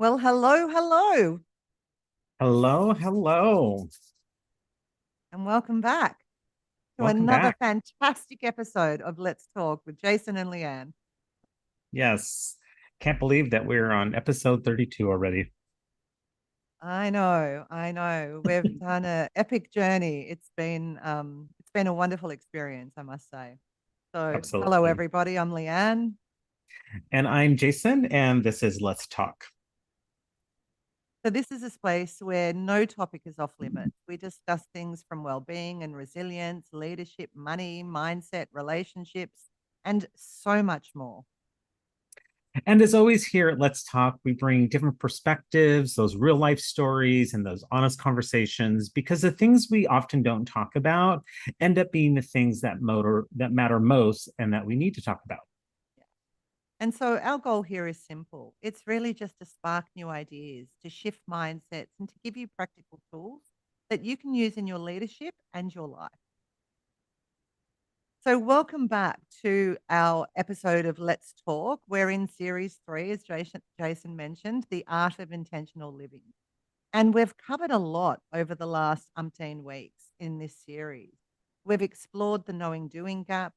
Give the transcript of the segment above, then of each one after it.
Well, hello, hello, Hello, hello. and welcome back to Welcome another back. fantastic episode of Let's Talk with Jason and Leanne. Yes. Can't believe that we're on episode 32 already. I know, I know. We've done an epic journey. It's been a wonderful experience, I must say. So, hello Absolutely. everybody. I'm Leanne. And I'm Jason, and this is Let's Talk. So, this is a space where no topic is off limits. We discuss things from well-being and resilience, leadership, money, mindset, relationships, and so much more. And as always, here at Let's Talk, we bring different perspectives, those real life stories, and those honest conversations, because the things we often don't talk about end up being the things that matter most and that we need to talk about. And so our goal here is simple. It's really just to spark new ideas, to shift mindsets, and to give you practical tools that you can use in your leadership and your life. So, welcome back to our episode of Let's Talk. We're in series three, as Jason mentioned, the art of intentional living. And we've covered a lot over the last umpteen weeks in this series. We've explored the knowing doing gap.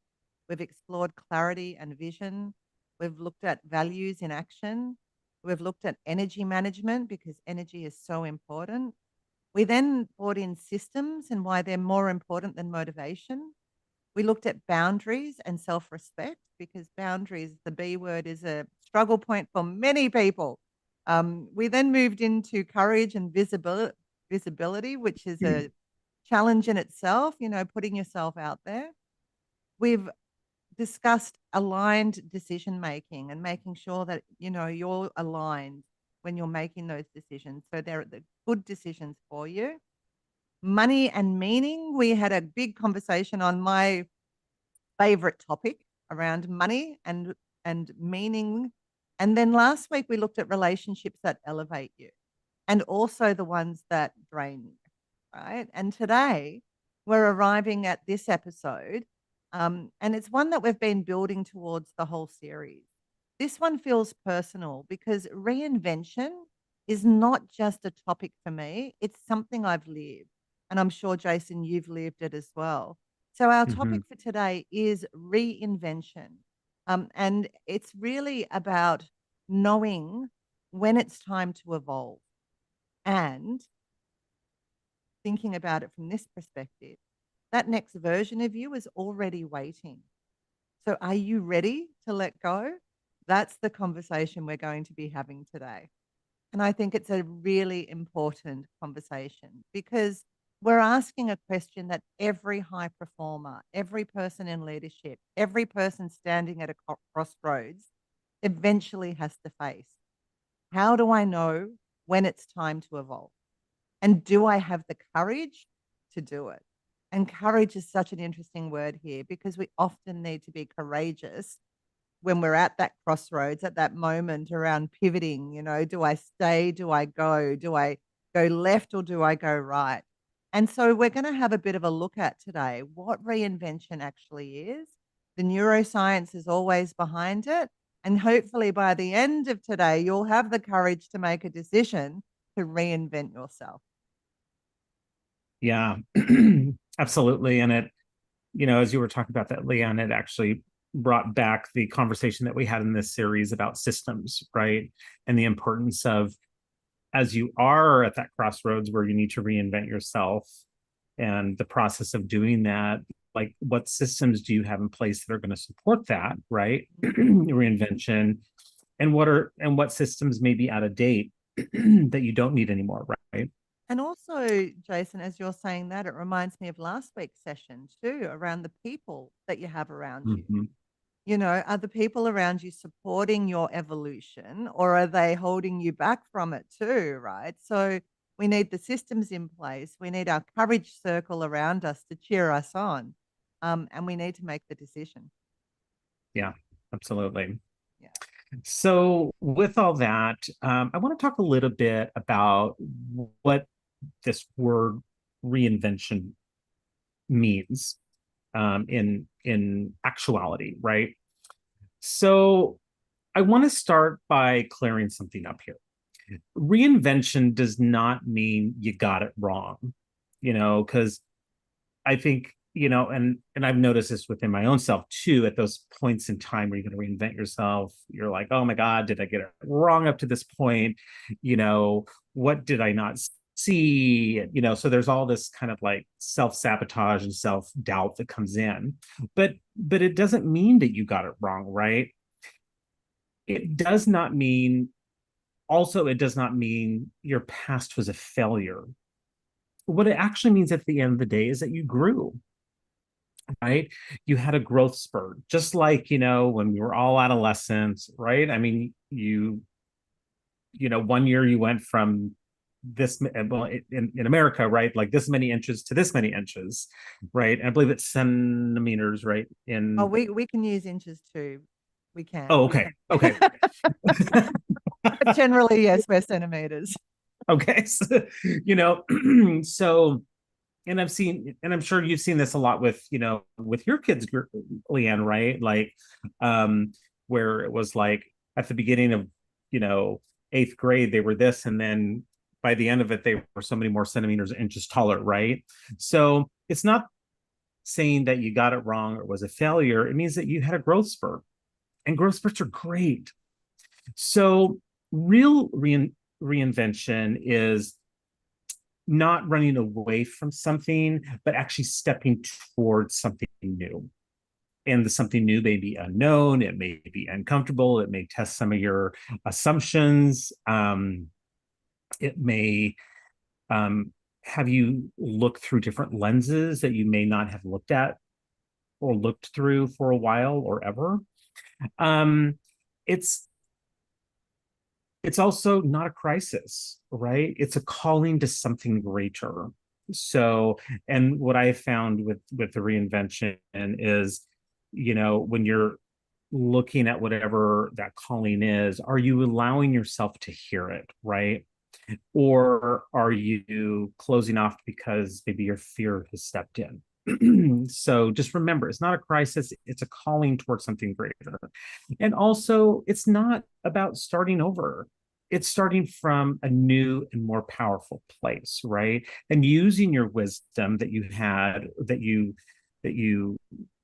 We've explored clarity and vision. We've looked at values in action. We've looked at energy management because energy is so important. We then brought in systems and why they're more important than motivation. We looked at boundaries and self respect because boundaries, the B word, is a struggle point for many people. We then moved into courage and visibility, which is a challenge in itself, putting yourself out there. We've discussed aligned decision making and making sure that, you're aligned when you're making those decisions. So they're the good decisions for you. Money and meaning. We had a big conversation on my favorite topic around money and meaning. And then last week we looked at relationships that elevate you and also the ones that drain you, right? And today we're arriving at this episode, and it's one that we've been building towards the whole series. This one feels personal because reinvention is not just a topic for me, it's something I've lived. And I'm sure, Jason, you've lived it as well. So, our Mhm. topic for today is reinvention. And it's really about knowing when it's time to evolve and thinking about it from this perspective. That next version of you is already waiting. So, are you ready to let go? That's the conversation we're going to be having today. And I think it's a really important conversation because we're asking a question that every high performer, every person in leadership, every person standing at a crossroads eventually has to face. How do I know when it's time to evolve? And do I have the courage to do it? And courage is such an interesting word here because we often need to be courageous when we're at that crossroads, at that moment around pivoting. Do I stay? Do I go? Do I go left or do I go right? And so we're going to have a bit of a look at today what reinvention actually is. The neuroscience is always behind it. And hopefully by the end of today, you'll have the courage to make a decision to reinvent yourself. Yeah, absolutely. And as you were talking about that, Leon, it actually brought back the conversation that we had in this series about systems, right? And the importance of, as you are at that crossroads where you need to reinvent yourself and the process of doing that, like what systems do you have in place that are going to support that, right? Reinvention, and what systems may be out of date that you don't need anymore, right? And also, Jason, as you're saying that, it reminds me of last week's session too, around the people that you have around you. Mm-hmm. Are the people around you supporting your evolution or are they holding you back from it too? Right. So we need the systems in place. We need our courage circle around us to cheer us on. And we need to make the decision. Yeah, absolutely. Yeah. So, with all that, I want to talk a little bit about what this word reinvention means in actuality, right? So, I want to start by clearing something up here. Reinvention does not mean you got it wrong, because I think, and I've noticed this within my own self too, at those points in time where you're going to reinvent yourself, you're like, oh my God, did I get it wrong up to this point? What did I not see? So there's all this kind of like self-sabotage and self-doubt that comes in. But it doesn't mean that you got it wrong, right? It does not mean also, it does not mean your past was a failure. What it actually means at the end of the day is that you grew, right? You had a growth spurt, just like, when we were all adolescents, right? I mean, one year you went from this, well, in America, right? Like this many inches to this many inches, right? And I believe it's centimeters, right? Oh, we can use inches too. We can. Oh, okay. Okay. But generally, yes, we're centimeters. Okay. So, so, and I'm sure you've seen this a lot with your kids, Leanne, right? Like, where it was like at the beginning of, eighth grade, they were this, and then by the end of it, they were so many more centimeters, inches taller, right? So it's not saying that you got it wrong or was a failure. It means that you had a growth spurt, and growth spurts are great. So real reinvention is not running away from something, but actually stepping towards something new. And the something new may be unknown, it may be uncomfortable, it may test some of your assumptions. It may have you look through different lenses that you may not have looked at or looked through for a while or ever. It's also not a crisis, right? It's a calling to something greater. So, and what I found with the reinvention is, when you're looking at whatever that calling is, are you allowing yourself to hear it, right? Or are you closing off because maybe your fear has stepped in? So just remember, it's not a crisis, it's a calling towards something greater. And also, it's not about starting over. It's starting from a new and more powerful place, right? And using your wisdom that you had, that you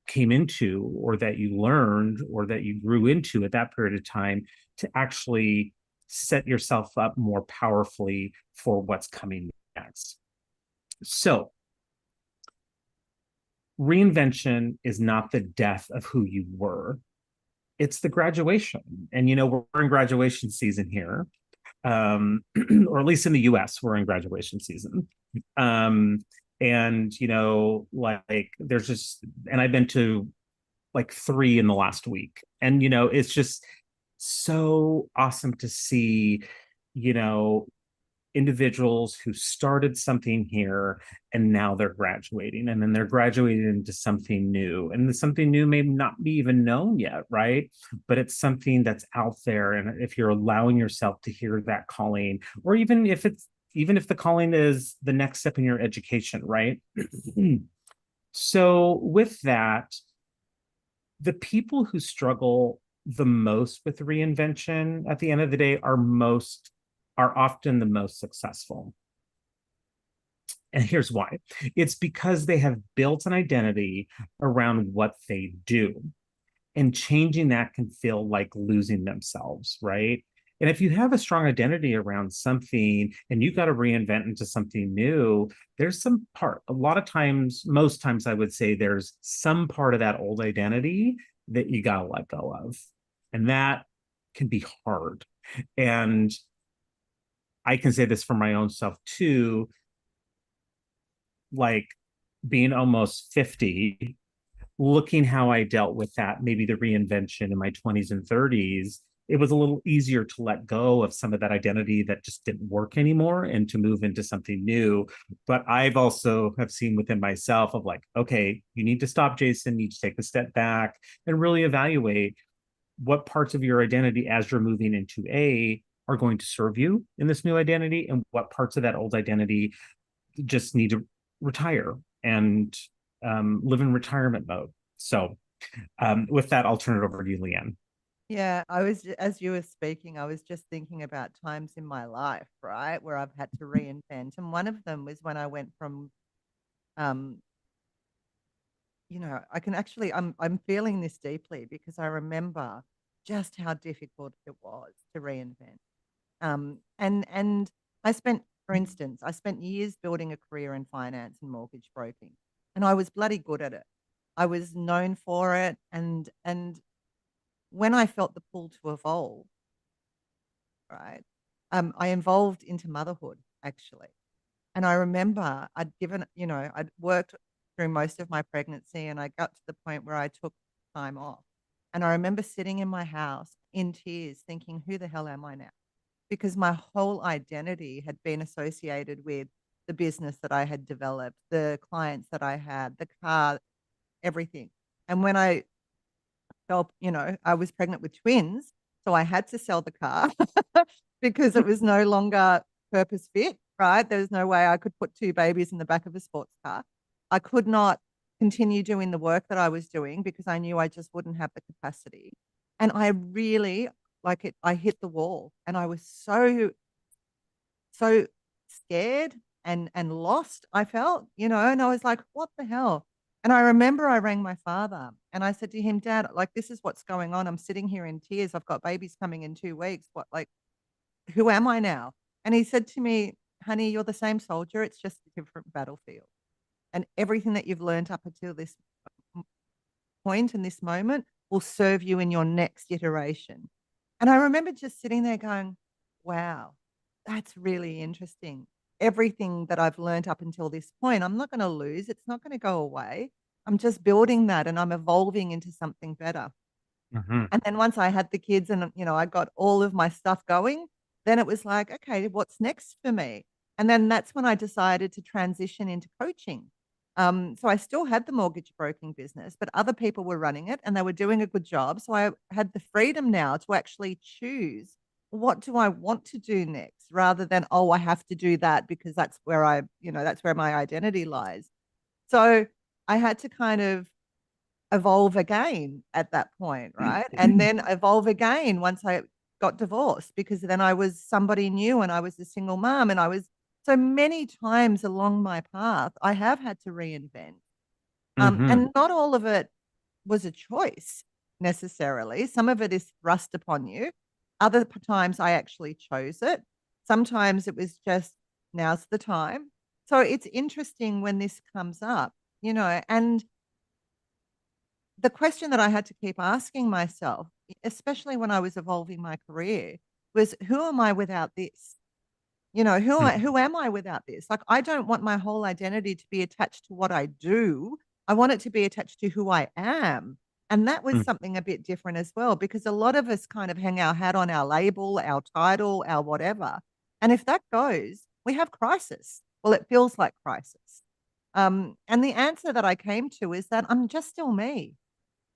came into, or that you learned, or that you grew into at that period of time, to actually set yourself up more powerfully for what's coming next. So reinvention is not the death of who you were. It's the graduation. And, we're in graduation season here. Or at least in the US, we're in graduation season. And, like there's just, and I've been to like 3 in the last week. And, it's just so awesome to see, you know, individuals who started something here and now they're graduating, and then they're graduating into something new, and something new may not be even known yet, right? But it's something that's out there, and if you're allowing yourself to hear that calling, or even if the calling is the next step in your education, right? So with that, the people who struggle the most with reinvention at the end of the day are often the most successful. And here's why. It's because they have built an identity around what they do. And changing that can feel like losing themselves, right? And if you have a strong identity around something and you got to reinvent into something new, there's some part, a lot of times, most times I would say there's some part of that old identity that you got to let go of. And that can be hard. And I can say this for my own self too, like being almost 50, looking how I dealt with that, maybe the reinvention in my 20s and 30s, it was a little easier to let go of some of that identity that just didn't work anymore and to move into something new. But I've also have seen within myself of like, okay, you need to stop, Jason, you need to take a step back and really evaluate what parts of your identity as you're moving into A are going to serve you in this new identity, and what parts of that old identity just need to retire and live in retirement mode. So with that, I'll turn it over to you, Leanne. Yeah, as you were speaking, I was just thinking about times in my life, right, where I've had to reinvent. And one of them was when I went from, um, I can actually, I'm feeling this deeply because I remember just how difficult it was to reinvent. And I spent, for instance, I spent years building a career in finance and mortgage broking, and I was bloody good at it. I was known for it, and when I felt the pull to evolve, right, I evolved into motherhood actually, and I remember I'd worked through most of my pregnancy, and I got to the point where I took time off, and I remember sitting in my house in tears, thinking, "Who the hell am I now?" Because my whole identity had been associated with the business that I had developed, the clients that I had, the car, everything. And when I felt, I was pregnant with twins, so I had to sell the car because it was no longer purpose fit, right? There was no way I could put two babies in the back of a sports car. I could not continue doing the work that I was doing because I knew I just wouldn't have the capacity. And I really I hit the wall and I was so scared and lost, I felt, and I was like, "What the hell?" And I remember I rang my father and I said to him, "Dad, like, this is what's going on. I'm sitting here in tears. I've got babies coming in 2 weeks. Who am I now?" And he said to me, "Honey, you're the same soldier. It's just a different battlefield. And everything that you've learned up until this m point in this moment will serve you in your next iteration." And I remember just sitting there going, "Wow, that's really interesting. Everything that I've learned up until this point, I'm not gonna lose. It's not gonna go away. I'm just building that and I'm evolving into something better." Mhm. And then once I had the kids and, I got all of my stuff going, then it was like, "Okay, what's next for me?" And then that's when I decided to transition into coaching. So I still had the mortgage broking business, but other people were running it and they were doing a good job. So I had the freedom now to actually choose, what do I want to do next, rather than, "Oh, I have to do that because that's where my identity lies." So I had to kind of evolve again at that point, right? And then evolve again once I got divorced, because then I was somebody new and I was a single mom, and I was so many times along my path, I have had to reinvent. Mhm. And not all of it was a choice necessarily. Some of it is thrust upon you. Other times I actually chose it. Sometimes it was just, now's the time. So it's interesting when this comes up, and the question that I had to keep asking myself, especially when I was evolving my career, was, who am I without this? Mhm. Who am I without this? Like, I don't want my whole identity to be attached to what I do. I want it to be attached to who I am. And that was Mhm. something a bit different as well, because a lot of us kind of hang our hat on our label, our title, our whatever. And if that goes, we have crisis. Well, it feels like crisis. And the answer that I came to is that I'm just still me.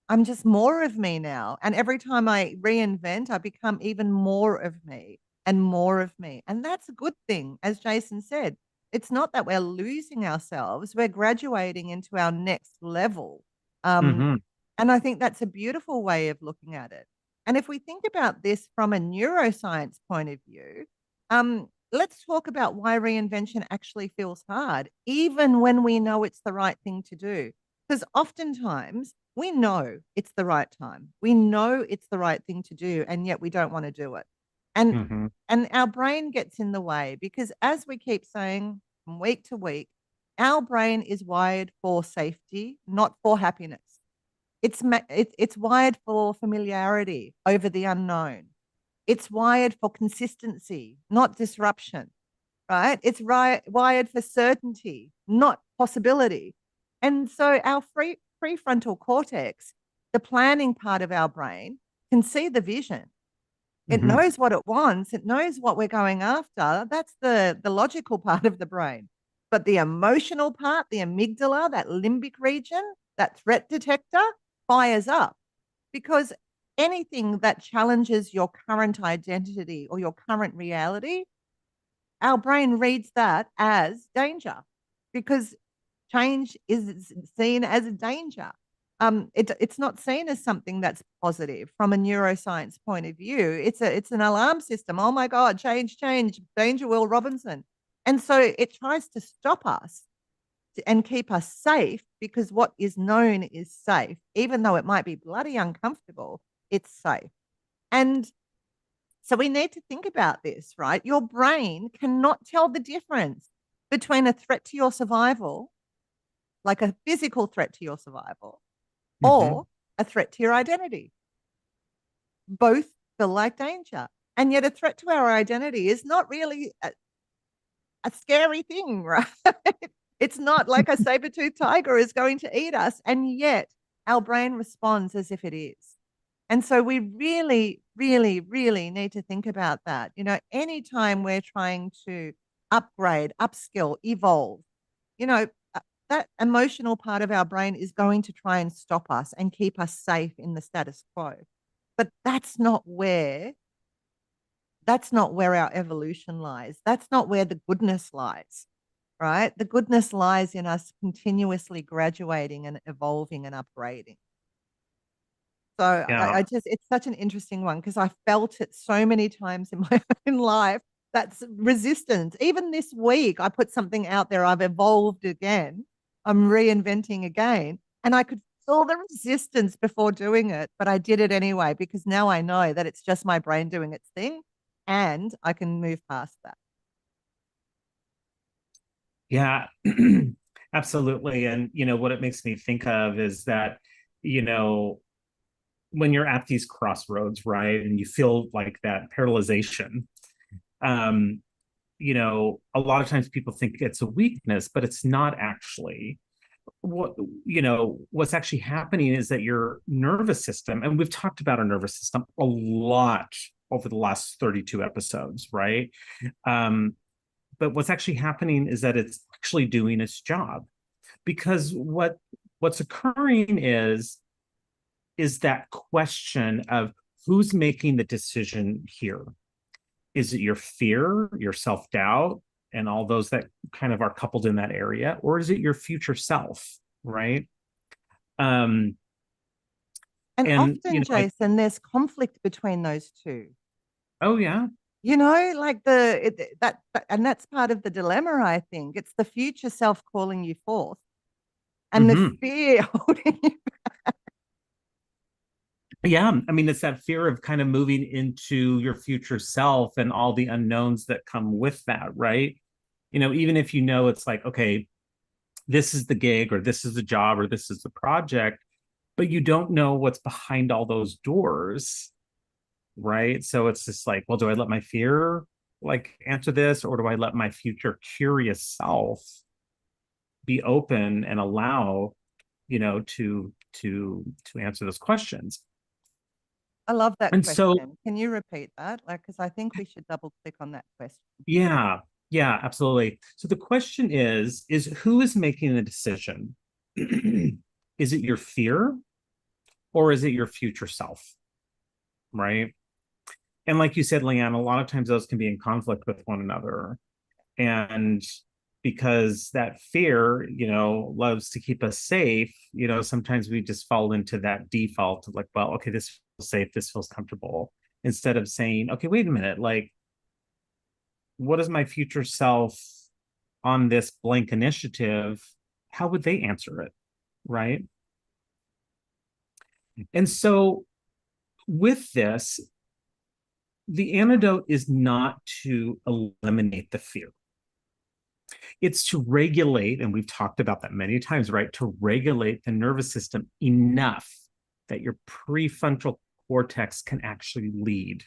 I'm just more of me now, and every time I reinvent, I become even more of me and more of me, and that's a good thing, as Jason said. It's not that we're losing ourselves, we're graduating into our next level, um, Mhm. and I think that's a beautiful way of looking at it. And if we think about this from a neuroscience point of view, let's talk about why reinvention actually feels hard, even when we know it's the right thing to do. Because oftentimes we know it's the right time. We know it's the right thing to do, and yet we don't want to do it. And Mhm. and our brain gets in the way, because as we keep saying from week to week, our brain is wired for safety, not for happiness. It's wired for familiarity over the unknown. It's wired for consistency, not disruption, right? It's wired for certainty, not possibility. And so our prefrontal cortex, the planning part of our brain, can see the vision. It Mhm. knows what it wants. It knows what we're going after. That's the logical part of the brain. But the emotional part, the amygdala, that limbic region, that threat detector, fires up, because anything that challenges your current identity or your current reality, our brain reads that as danger, because change is seen as a danger. it's not seen as something that's positive from a neuroscience point of view. It's an alarm system. Oh my God, change, change, danger, Will Robinson. And so it tries to stop us and keep us safe because what is known is safe, even though it might be bloody uncomfortable, it's safe. And so we need to think about this, right? Your brain cannot tell the difference between a threat to your survival, like a physical threat to your survival, or a threat to your identity. Both feel like danger. And yet a threat to our identity is not really a scary thing, right? It's not like a saber-toothed tiger is going to eat us. And yet our brain responds as if it is. And so we really, really, really need to think about that. You know, anytime we're trying to upgrade, upskill, evolve, you know, that emotional part of our brain is going to try and stop us and keep us safe in the status quo. But that's not where our evolution lies. That's not where the goodness lies, right? The goodness lies in us continuously graduating and evolving and upgrading. So Yeah. I just, it's such an interesting one because I felt it so many times in my own life. That's resistance. Even this week, I put something out there. I've evolved again. I'm reinventing again. And I could feel the resistance before doing it, but I did it anyway because now I know that it's just my brain doing its thing and I can move past that. Yeah, absolutely. And, what it makes me think of is that, you know, when you're at these crossroads, right, and you feel like that paralyzation, um, a lot of times people think it's a weakness, but it's not actually. What's actually happening is that your nervous system, and we've talked about our nervous system a lot over the last 32 episodes, right? But what's actually happening is that it's actually doing its job, because what's occurring is that question of who's making the decision here. Is it your fear, your self-doubt, and all those that kind of are coupled in that area, or is it your future self, right? And often, Jason, there's conflict between those two. Oh yeah. You know, like and that's part of the dilemma, I think. It's the future self calling you forth and the fear holding you back. Yeah, I mean, it's that fear of kind of moving into your future self and all the unknowns that come with that, right? Even if it's like, okay, this is the gig or this is the job or this is the project, but you don't know what's behind all those doors, right? So it's just like, well, do I let my fear like answer this, or do I let my future curious self be open and allow, to answer those questions? I love that And question. so, can you repeat that? Like, because I think we should double click on that question. yeah, absolutely. So the question is who is making the decision? Is it your fear, or is it your future self? Right. And like you said, Leanne, a lot of times those can be in conflict with one another. And because that fear, loves to keep us safe, sometimes we just fall into that default of like, well, okay, this feels safe, this feels comfortable, instead of saying, okay, wait a minute, like, what is my future self on this blank initiative? How would they answer it? Right. And so with this, the antidote is not to eliminate the fear. It's to regulate, and we've talked about that many times, right? To regulate the nervous system enough that your prefrontal cortex can actually lead.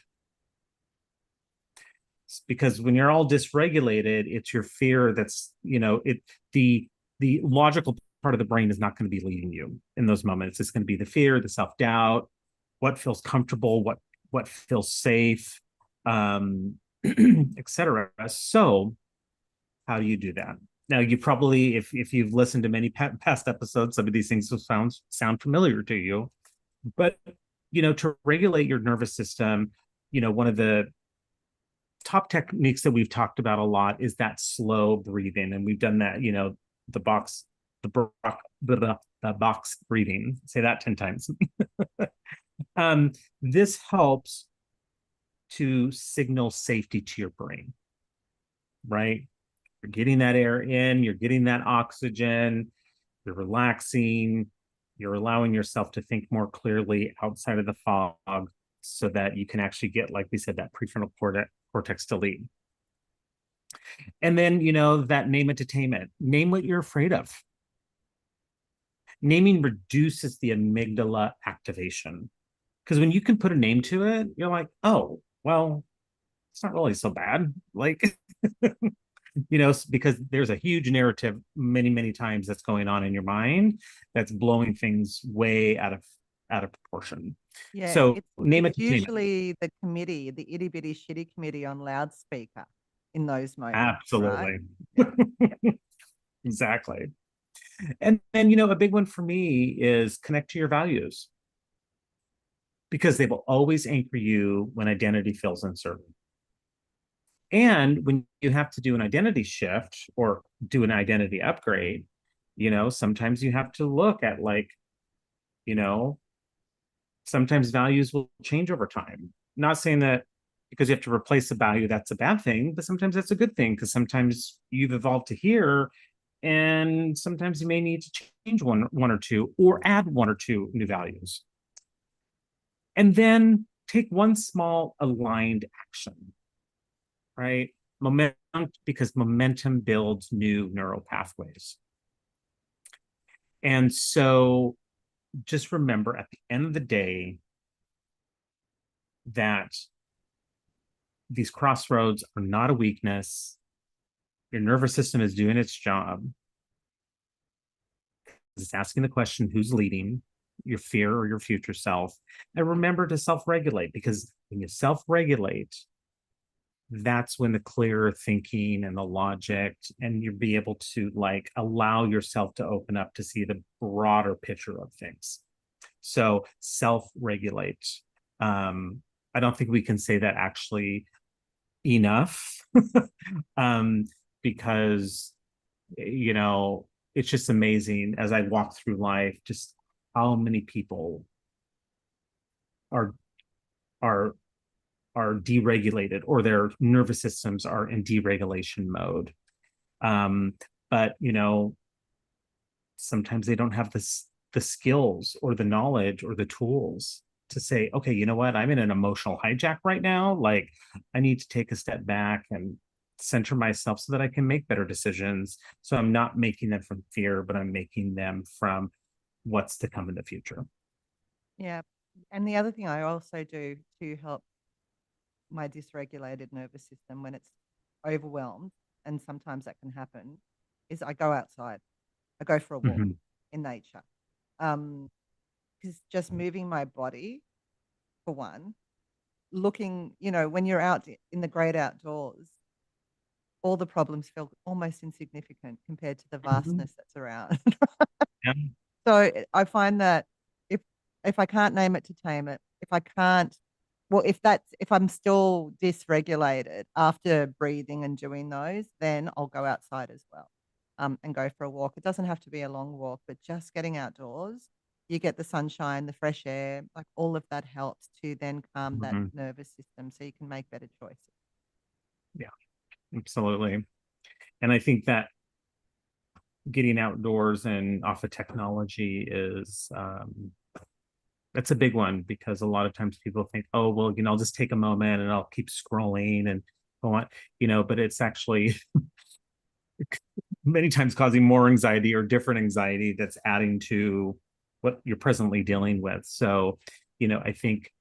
Because when you're all dysregulated, it's your fear that's, the logical part of the brain is not going to be leading you in those moments. It's going to be the fear, the self-doubt, what feels comfortable, what feels safe, etc. So how do you do that? Now, you probably, if you've listened to many past episodes, some of these things will sound familiar to you. But, to regulate your nervous system, one of the top techniques that we've talked about a lot is that slow breathing. And we've done that, the the box breathing. Say that 10 times. um, this helps to signal safety to your brain, right? You're getting that air in, you're getting that oxygen, you're relaxing, you're allowing yourself to think more clearly outside of the fog so that you can actually get, like we said, that prefrontal cortex to lead. And then, that name it to tame it. Name what you're afraid of. Naming reduces the amygdala activation. Because when you can put a name to it, you're like, oh, well, it's not really so bad. Like, because there's a huge narrative many, many times that's going on in your mind that's blowing things way out of proportion. Yeah, So name it it's to tame it. usually the committee, the itty bitty shitty committee on loudspeaker in those moments, right? Absolutely. Yeah. Exactly. And then, a big one for me is connect to your values because they will always anchor you when identity feels uncertain. And when you have to do an identity shift or do an identity upgrade, sometimes you have to look at you know, sometimes values will change over time. Not saying that because you have to replace a value, that's a bad thing, but sometimes that's a good thing because sometimes you've evolved to here and sometimes you may need to change one or two or add one or two new values. And then take one small aligned action, right? Momentum, because momentum builds new neural pathways. And so just remember at the end of the day that these crossroads are not a weakness. Your nervous system is doing its job. It's asking the question, who's leading, your fear or your future self? And remember to self-regulate, because when you self-regulate, that's when the clearer thinking and the logic, and you'll be able to allow yourself to open up to see the broader picture of things. So self-regulate. I don't think we can say that actually enough because it's just amazing as I walk through life just how many people are are are deregulated or their nervous systems are in deregulation mode. But sometimes they don't have the skills or the knowledge or the tools to say, okay, you know what, I'm in an emotional hijack right now. Like, I need to take a step back and center myself so that I can make better decisions. So I'm not making them from fear, but I'm making them from what's to come in the future. Yeah. And the other thing I also do to help my dysregulated nervous system when it's overwhelmed, and sometimes that can happen, is I go outside. I go for a walk Mhm. in nature. Because just moving my body, for one, looking, when you're out in the great outdoors, all the problems feel almost insignificant compared to the Mhm. vastness that's around. Yeah. So I find that if I can't name it to tame it, if I can't, well, if I'm still dysregulated after breathing and doing those, then I'll go outside as well, and go for a walk. It doesn't have to be a long walk, but just getting outdoors, you get the sunshine, the fresh air, like all of that helps to then calm that Mhm. nervous system so you can make better choices. Yeah, absolutely. And I think that getting outdoors and off of technology is that's a big one because a lot of times people think, oh, well, I'll just take a moment and I'll keep scrolling and go on, but it's actually many times causing more anxiety or different anxiety that's adding to what you're presently dealing with. So, I think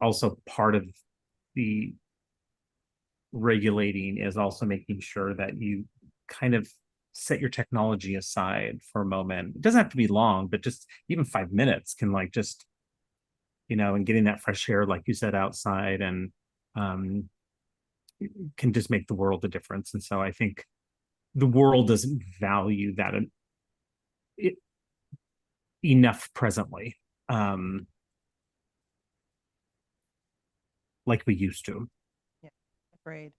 also part of the regulating is also making sure that you kind of set your technology aside for a moment. It doesn't have to be long, but just even 5 minutes can just, and getting that fresh air, like you said, outside and um, can just make the world a difference. And so I think the world doesn't value that it, enough presently, um, like we used to. Yeah, agreed.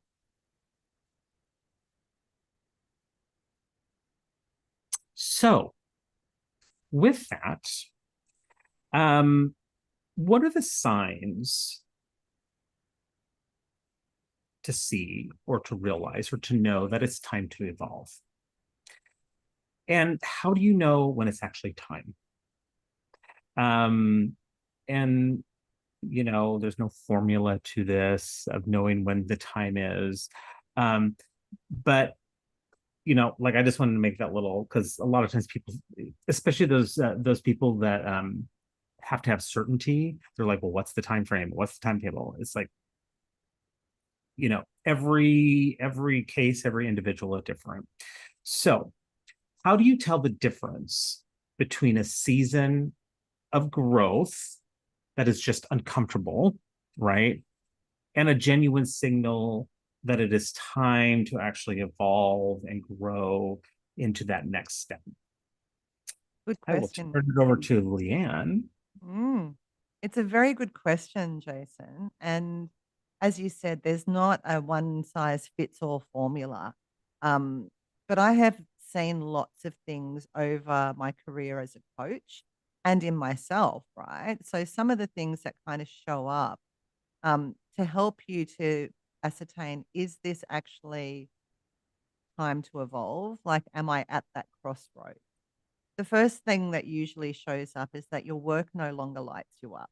So with that, um, what are the signs to see or to realize or to know that it's time to evolve? And how do you know when it's actually time? Um, and there's no formula to this of knowing when the time is. But like I just wanted to make that little, because a lot of times people, especially those people that have to have certainty, they're like, well, what's the time frame? What's the timetable? It's like, every case, every individual is different. So how do you tell the difference between a season of growth that is just uncomfortable, right? And a genuine signal that it is time to actually evolve and grow into that next step? Good I will question. turn it over to Leanne. Mm. It's a very good question, Jason. And as you said, there's not a one size fits all formula. Um, but I have seen lots of things over my career as a coach and in myself, right? So some of the things that kind of show up to help you to ascertain, is this actually time to evolve? Like, am I at that crossroad? The first thing that usually shows up is that your work no longer lights you up.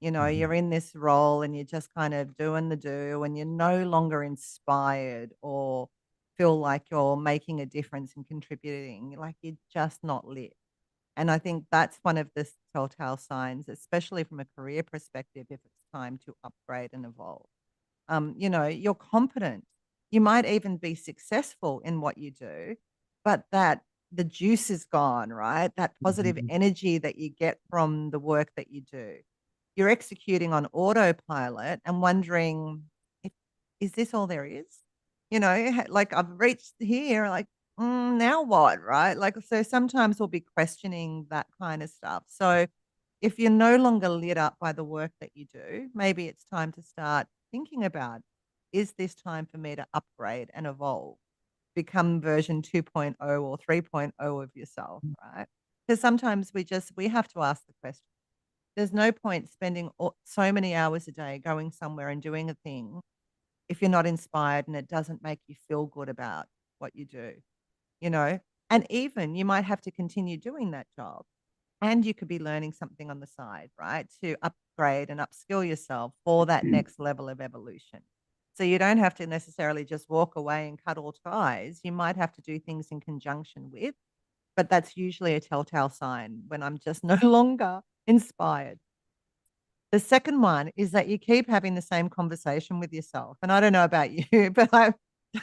Mhm. You're in this role and you're just kind of doing the do, and you're no longer inspired or feel like you're making a difference and contributing. Like you're just not lit. And I think that's one of the telltale signs, especially from a career perspective, if it's time to upgrade and evolve. You're competent. You might even be successful in what you do, but that the juice is gone, right? That positive Mhm. energy that you get from the work that you do. You're executing on autopilot and wondering, if, is this all there is? Like I've reached here, like, now what, right? Like, so sometimes we'll be questioning that kind of stuff. So if you're no longer lit up by the work that you do, maybe it's time to start thinking about, is this time for me to upgrade and evolve, become version 2.0 or 3.0 of yourself, right? Because sometimes we have to ask the question. There's no point spending so many hours a day going somewhere and doing a thing if you're not inspired and it doesn't make you feel good about what you do, you know? And even you might have to continue doing that job and you could be learning something on the side, right? To upgrade and upskill yourself for that next level of evolution. So you don't have to necessarily just walk away and cut all ties. You might have to do things in conjunction with, but that's usually a telltale sign when I'm just no longer inspired. The second one is that you keep having the same conversation with yourself. And I don't know about you, but I've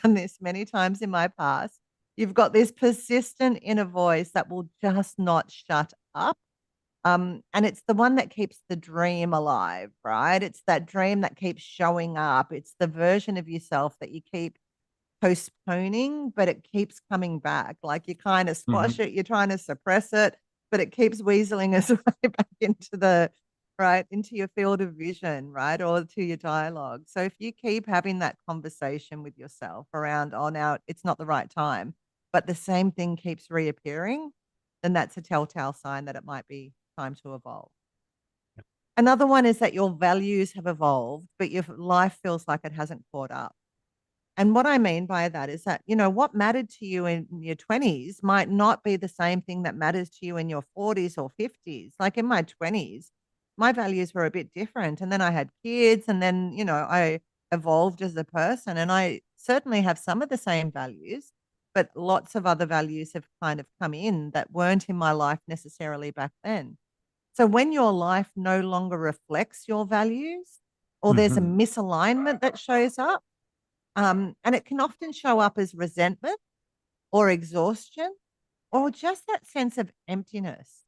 done this many times in my past. You've got this persistent inner voice that will just not shut up. And it's the one that keeps the dream alive, right? It's that dream that keeps showing up. It's the version of yourself that you keep postponing, but it keeps coming back. Like you kind of squash Mhm. it, you're trying to suppress it, but it keeps weaseling its way back into into your field of vision, right? Or to your dialogue. So if you keep having that conversation with yourself around, oh, now it's not the right time, but the same thing keeps reappearing, then that's a telltale sign that it might be time to evolve. Another one is that your values have evolved, but your life feels like it hasn't caught up. And what I mean by that is that, what mattered to you in your 20s might not be the same thing that matters to you in your 40s or 50s. Like in my 20s, my values were a bit different. And then I had kids, and then, I evolved as a person. And I certainly have some of the same values, but lots of other values have kind of come in that weren't in my life necessarily back then. So when your life no longer reflects your values, or there's a Mhm. misalignment that shows up, and it can often show up as resentment or exhaustion or just that sense of emptiness.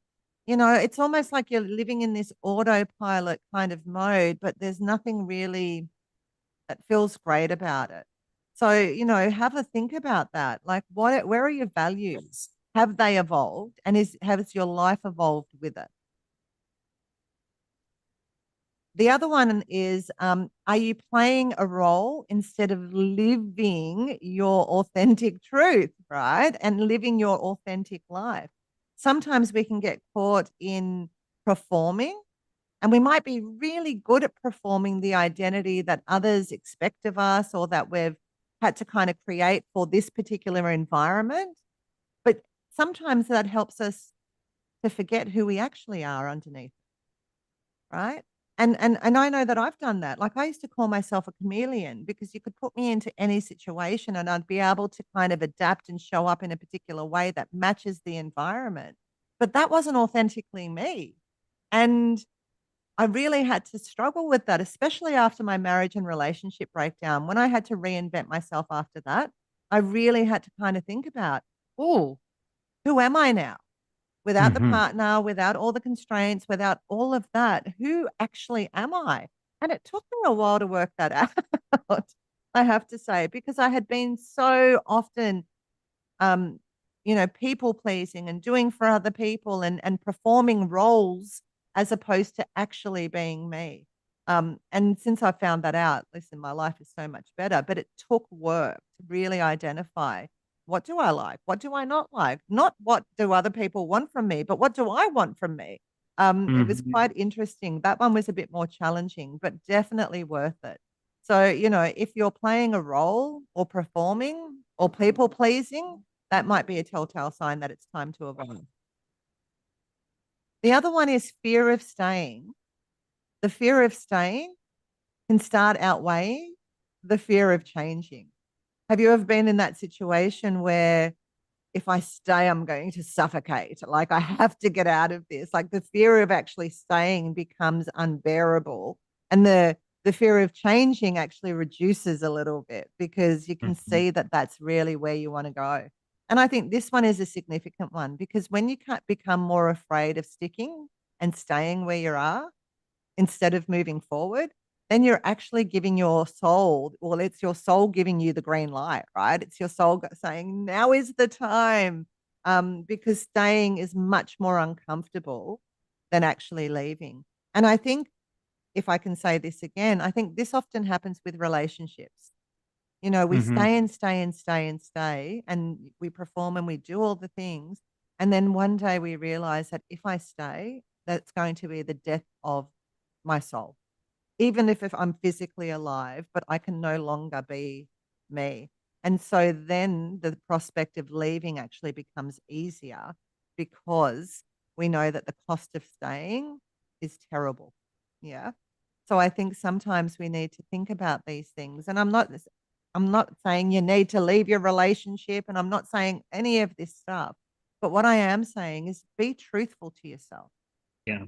It's almost like you're living in this autopilot kind of mode, but there's nothing really that feels great about it. So, have a think about that. Like where are your values? Have they evolved? And has your life evolved with it? The other one is, are you playing a role instead of living your authentic truth, right? And living your authentic life. sometimes we can get caught in performing, and we might be really good at performing the identity that others expect of us or that we've had to kind of create for this particular environment. But sometimes that helps us to forget who we actually are underneath, right? And I know that I've done that. Like, I used to call myself a chameleon because you could put me into any situation and I'd be able to kind of adapt and show up in a particular way that matches the environment. But that wasn't authentically me. And I really had to struggle with that, especially after my marriage and relationship breakdown. When I had to reinvent myself after that, I really had to kind of think about, oh, who am I now? Without the Hmm. partner, without all the constraints, without all of that, who actually am I? And it took me a while to work that out, I have to say, because I had been so often, um, people pleasing and doing for other people and performing roles as opposed to actually being me. And since I found that out, listen, my life is so much better. But it took work to really identify, what do I like? What do I not like? Not what do other people want from me, but what do I want from me? It was Hmm. quite interesting. That one was a bit more challenging, but definitely worth it. So, if you're playing a role or performing or people pleasing, that might be a telltale sign that it's time to evolve. The other one is fear of staying. The fear of staying can start outweighing the fear of changing. Have you ever been in that situation where, if I stay, I'm going to suffocate? Like, I have to get out of this. Like, the fear of actually staying becomes unbearable. And the fear of changing actually reduces a little bit because you can Hmm. see that that's really where you want to go. And I think this one is a significant one because when you can't become more afraid of sticking and staying where you are, instead of moving forward, then you're actually giving your soul, well, it's your soul giving you the green light, right? It's your soul saying, now is the time. Because staying is much more uncomfortable than actually leaving. And I think, if I can say this again, I think this often happens with relationships. We Hmm. stay and stay and stay and stay, and we perform and we do all the things. And then one day we realize that if I stay, that's going to be the death of my soul. Even if I'm physically alive, but I can no longer be me. And so then the prospect of leaving actually becomes easier because we know that the cost of staying is terrible. Yeah. So I think sometimes we need to think about these things. And I'm not saying you need to leave your relationship, and I'm not saying any of this stuff. But what I am saying is, be truthful to yourself. Yeah.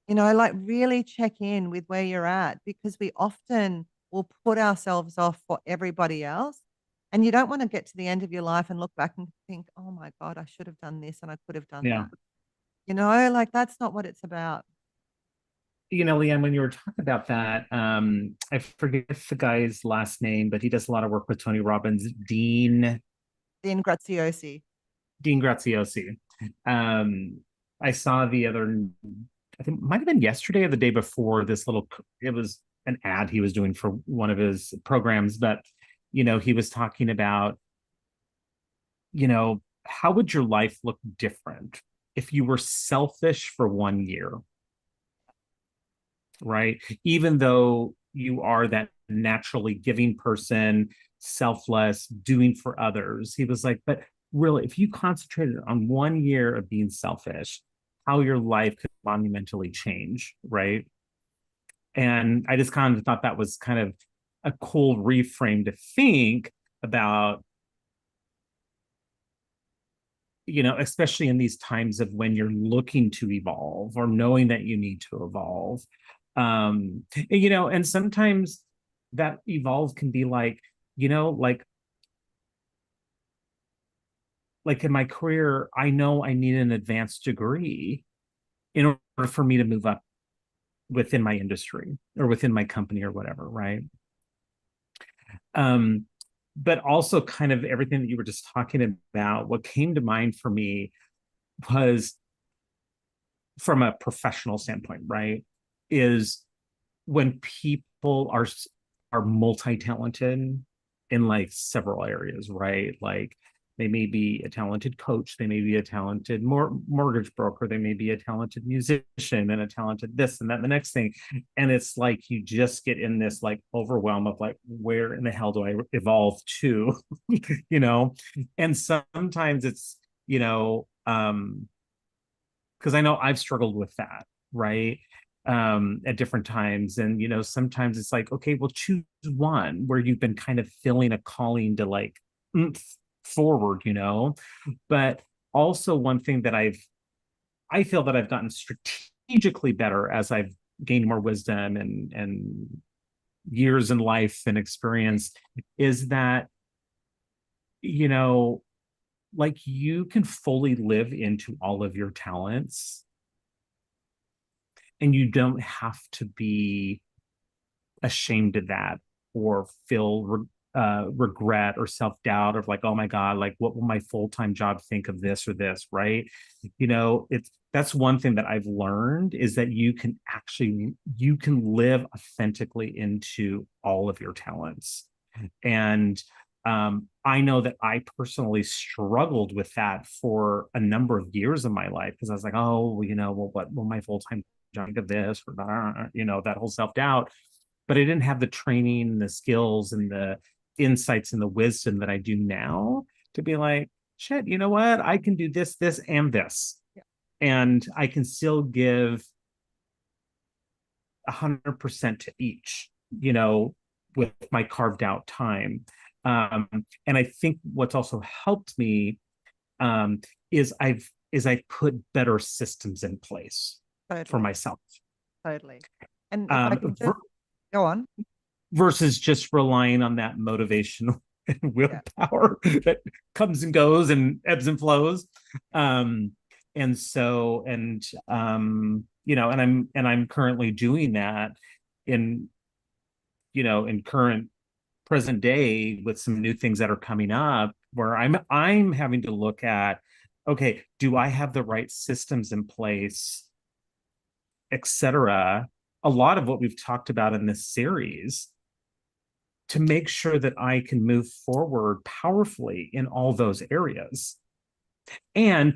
Like, really check in with where you're at, because we often will put ourselves off for everybody else. And you don't want to get to the end of your life and look back and think, oh my God, I should have done this and I could have done Yeah. that. Like, that's not what it's about. Leanne, when you were talking about that, I forget the guy's last name, but he does a lot of work with Tony Robbins. Dean Graziosi. Dean Graziosi. Um, I saw the other, I think it might have been yesterday or the day before, it was an ad he was doing for one of his programs, but he was talking about, how would your life look different if you were selfish for 1 year, right? Even though you are that naturally giving person, selfless, doing for others. He was like, but really, if you concentrated on 1 year of being selfish, how your life could monumentally change, right? And I just kind of thought that was kind of a cool reframe to think about, especially in these times of when you're looking to evolve or knowing that you need to evolve. And sometimes that evolve can be like, you know, like like in my career, I know I need an advanced degree in order for me to move up within my industry or within my company or whatever, right? Um, but also kind of everything that you were just talking about, what came to mind for me was from a professional standpoint, right? Is when people are multi-talented in like several areas, right? Like They may be a talented coach. They may be a talented mortgage broker. They may be a talented musician and a talented this and that, and the next thing. And it's like you just get in this like overwhelm of like, where in the hell do I evolve to? you know? And sometimes it's, because I know I've struggled with that, right? At different times. And, sometimes it's like, okay, well, choose one where you've been kind of feeling a calling to like forward, But also one thing that I feel that I've gotten strategically better as I've gained more wisdom and years in life and experience is that, like you can fully live into all of your talents and you don't have to be ashamed of that or feel regret or self-doubt of like, oh my god, like what will my full-time job think of this or this, right? That's one thing that I've learned is that you can live authentically into all of your talents. And I know that I personally struggled with that for a number of years of my life because I was like, oh, well, what will my full-time job think of this or that, that whole self-doubt. But I didn't have the training, the skills, and the insights and the wisdom that I do now to be like, shit, you know what? I can do this, this, and this. Yeah. And I can still give 100% to each, with my carved out time. And I think what's also helped me is I've put better systems in place for myself. Totally. And if I can just go on. Versus just relying on that motivation and willpower that comes and goes and ebbs and flows. And I'm currently doing that in current present day with some new things that are coming up where I'm having to look at, okay, do I have the right systems in place, etc. A lot of what we've talked about in this series to make sure that I can move forward powerfully in all those areas. And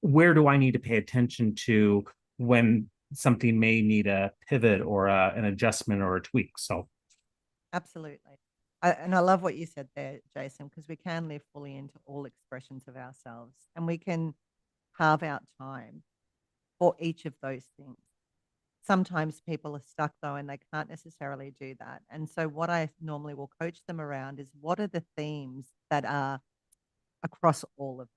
where do I need to pay attention to when something may need a pivot or an adjustment or a tweak? So, absolutely. And I love what you said there, Jason, because we can live fully into all expressions of ourselves and we can carve out time for each of those things. Sometimes people are stuck though, and they can't necessarily do that. And so what I normally will coach them around is what are the themes that are across all of them?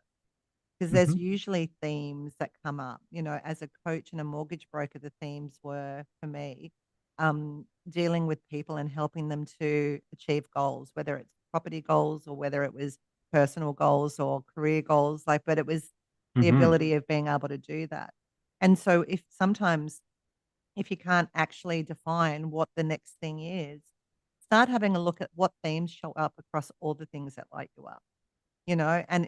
Because there's usually themes that come up, as a coach and a mortgage broker, the themes were for me, dealing with people and helping them to achieve goals, whether it's property goals or whether it was personal goals or career goals, but it was the ability of being able to do that. And so if you can't actually define what the next thing is, start having a look at what themes show up across all the things that light you up, and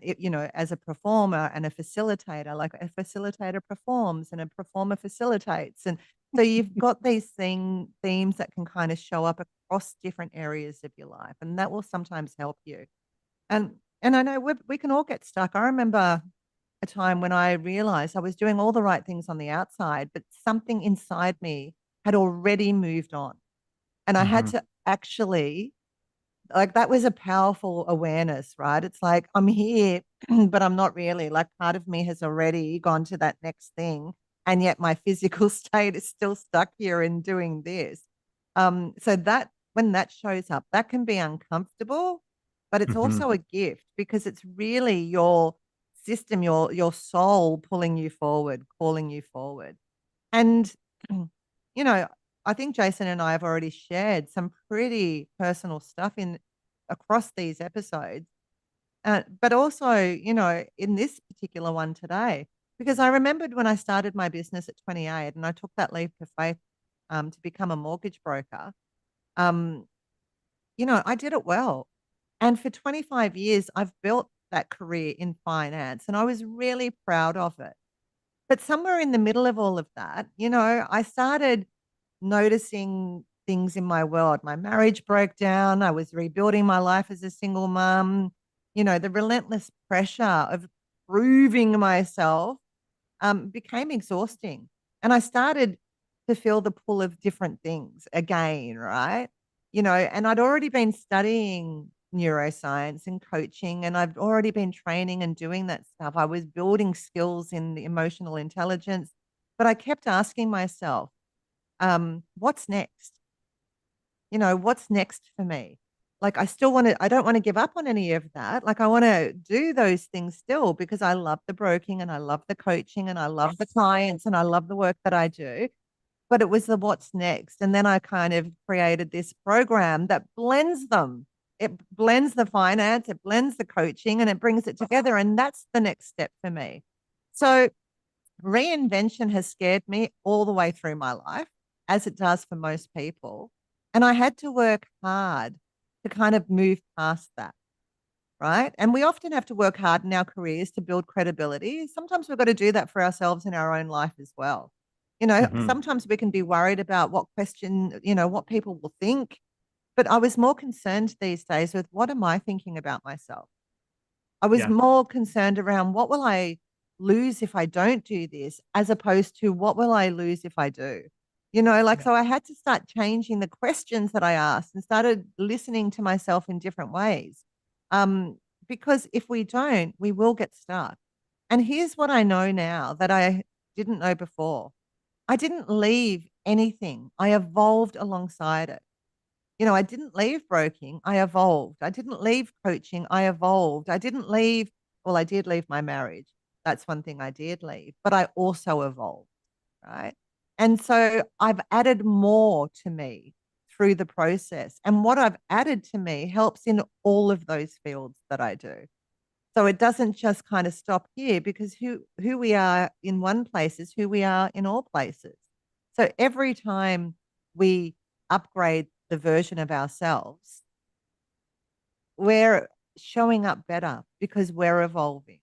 as a performer and a facilitator, like a facilitator performs and a performer facilitates. And so you've got these themes that can kind of show up across different areas of your life, and that will sometimes help you. And I know we can all get stuck. I remember a time when I realized I was doing all the right things on the outside, but something inside me had already moved on. And I had to actually, like, that was a powerful awareness, right? It's like, I'm here, but I'm not really. Like, part of me has already gone to that next thing. And yet my physical state is still stuck here in doing this. So that when that shows up, that can be uncomfortable, but it's also a gift because it's really your system, your soul pulling you forward, calling you forward. And I think Jason and I have already shared some pretty personal stuff in across these episodes. But also, in this particular one today, because I remembered when I started my business at 28 and I took that leap of faith to become a mortgage broker, um, I did it well. And for 25 years, I've built that career in finance and I was really proud of it. But somewhere in the middle of all of that, I started noticing things in my world. My marriage broke down. I was rebuilding my life as a single mom. The relentless pressure of proving myself became exhausting. And I started to feel the pull of different things again, right? And I'd already been studying neuroscience and coaching, and I've already been training and doing that stuff. I was building skills in the emotional intelligence, but I kept asking myself, what's next? What's next for me? Like, I don't want to give up on any of that. Like, I want to do those things still because I love the broking and I love the coaching and I love the clients and I love the work that I do. But it was the what's next. And then I kind of created this program that blends them. It blends the finance, it blends the coaching, and it brings it together. And that's the next step for me. So reinvention has scared me all the way through my life, as it does for most people. And I had to work hard to kind of move past that. Right. And we often have to work hard in our careers to build credibility. Sometimes we've got to do that for ourselves in our own life as well. Mhm. Sometimes we can be worried about what people will think. But I was more concerned these days with what am I thinking about myself? I was Yeah. more concerned around what will I lose if I don't do this, as opposed to what will I lose if I do? Yeah. So I had to start changing the questions that I asked and started listening to myself in different ways. Um, because if we don't, we will get stuck. And here's what I know now that I didn't know before. I didn't leave anything. I evolved alongside it. I didn't leave broking, I evolved. I didn't leave coaching, I evolved. I didn't leave, well, I did leave my marriage. That's one thing I did leave, but I also evolved, right? And so I've added more to me through the process. And what I've added to me helps in all of those fields that I do. So it doesn't just kind of stop here because who we are in one place is who we are in all places. So every time we upgrade the version of ourselves, we're showing up better because we're evolving.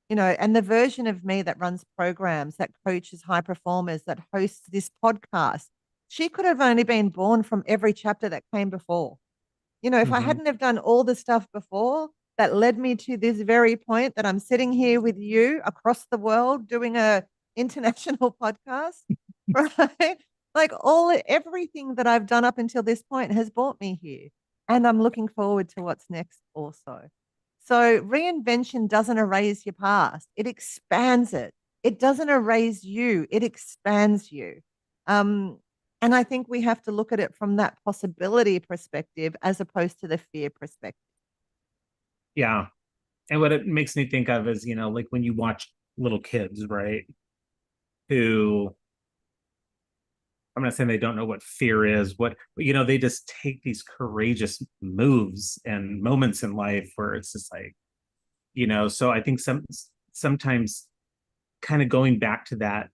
And the version of me that runs programs, that coaches high performers, that hosts this podcast, she could have only been born from every chapter that came before. If I Mhm. hadn't have done all the stuff before that led me to this very point that I'm sitting here with you across the world doing a international podcast, right? Like everything that I've done up until this point has brought me here. And I'm looking forward to what's next also. So reinvention doesn't erase your past. It expands it. It doesn't erase you. It expands you. Um, and I think we have to look at it from that possibility perspective as opposed to the fear perspective. Yeah. And what it makes me think of is, like when you watch little kids, right? Who I'm not saying they don't know what fear is, they just take these courageous moves and moments in life where it's just like, so I think sometimes kind of going back to that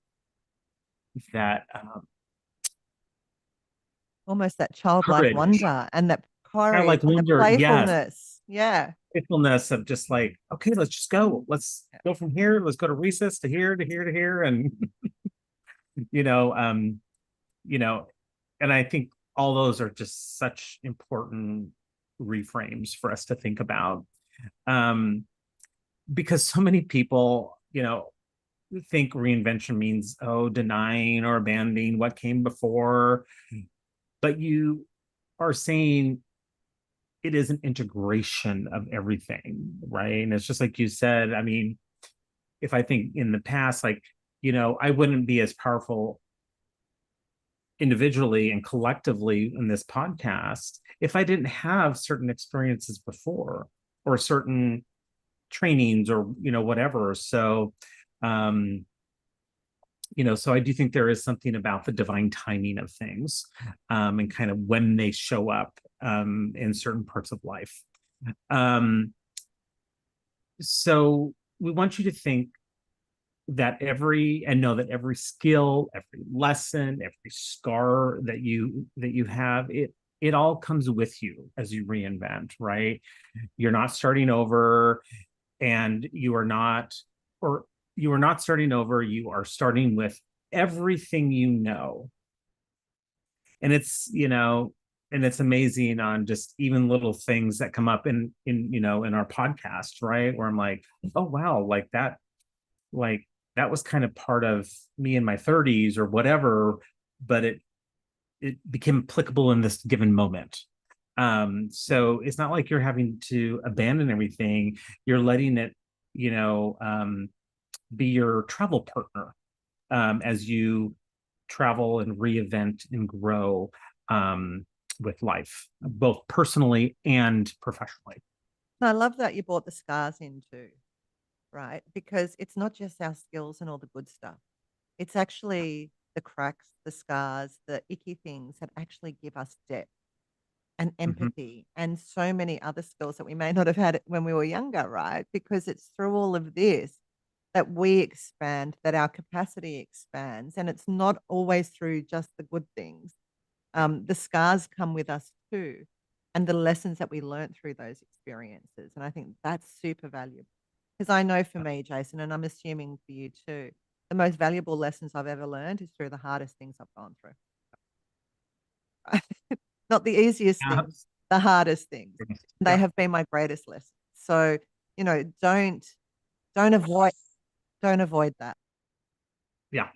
Almost that childlike courage, wonder and that kind of courage like and the wonder, yes, playfulness. Yeah. playfulness of just like, okay, let's just go. Let's go from here. Let's go to recess to here to here to here. And you know, um, you know, and I think all those are just such important reframes for us to think about. Um, because so many people, think reinvention means, denying or abandoning what came before. But you are saying it is an integration of everything, right? And it's just like you said, I mean, if I think in the past, like, I wouldn't be as powerful individually and collectively in this podcast if I didn't have certain experiences before or certain trainings or, whatever. So, um, so I do think there is something about the divine timing of things, and kind of when they show up, in certain parts of life. Um, so we want you to think that know that every skill, every lesson, every scar that you have, it all comes with you as you reinvent, right? You're not starting over, and you are not starting over, you are starting with everything you know. And it's, and it's amazing on just even little things that come up in our podcast, right? Where I'm like, oh wow, like that was kind of part of me in my 30s or whatever, but it became applicable in this given moment. So it's not like you're having to abandon everything. You're letting it, be your travel partner, as you travel and reinvent and grow, with life, both personally and professionally. And I love that you brought the scars in too, right? Because it's not just our skills and all the good stuff. It's actually the cracks, the scars, the icky things that actually give us depth and Mhm. empathy and so many other skills that we may not have had when we were younger, right? Because it's through all of this that we expand, that our capacity expands. And it's not always through just the good things. The scars come with us too, and the lessons that we learned through those experiences. And I think that's super valuable. Because I know for me, Jason, and I'm assuming for you too, the most valuable lessons I've ever learned is through the hardest things I've gone through. Not the easiest things, the hardest things. They Yeah, have been my greatest lessons. So, don't avoid don't avoid that. yeah,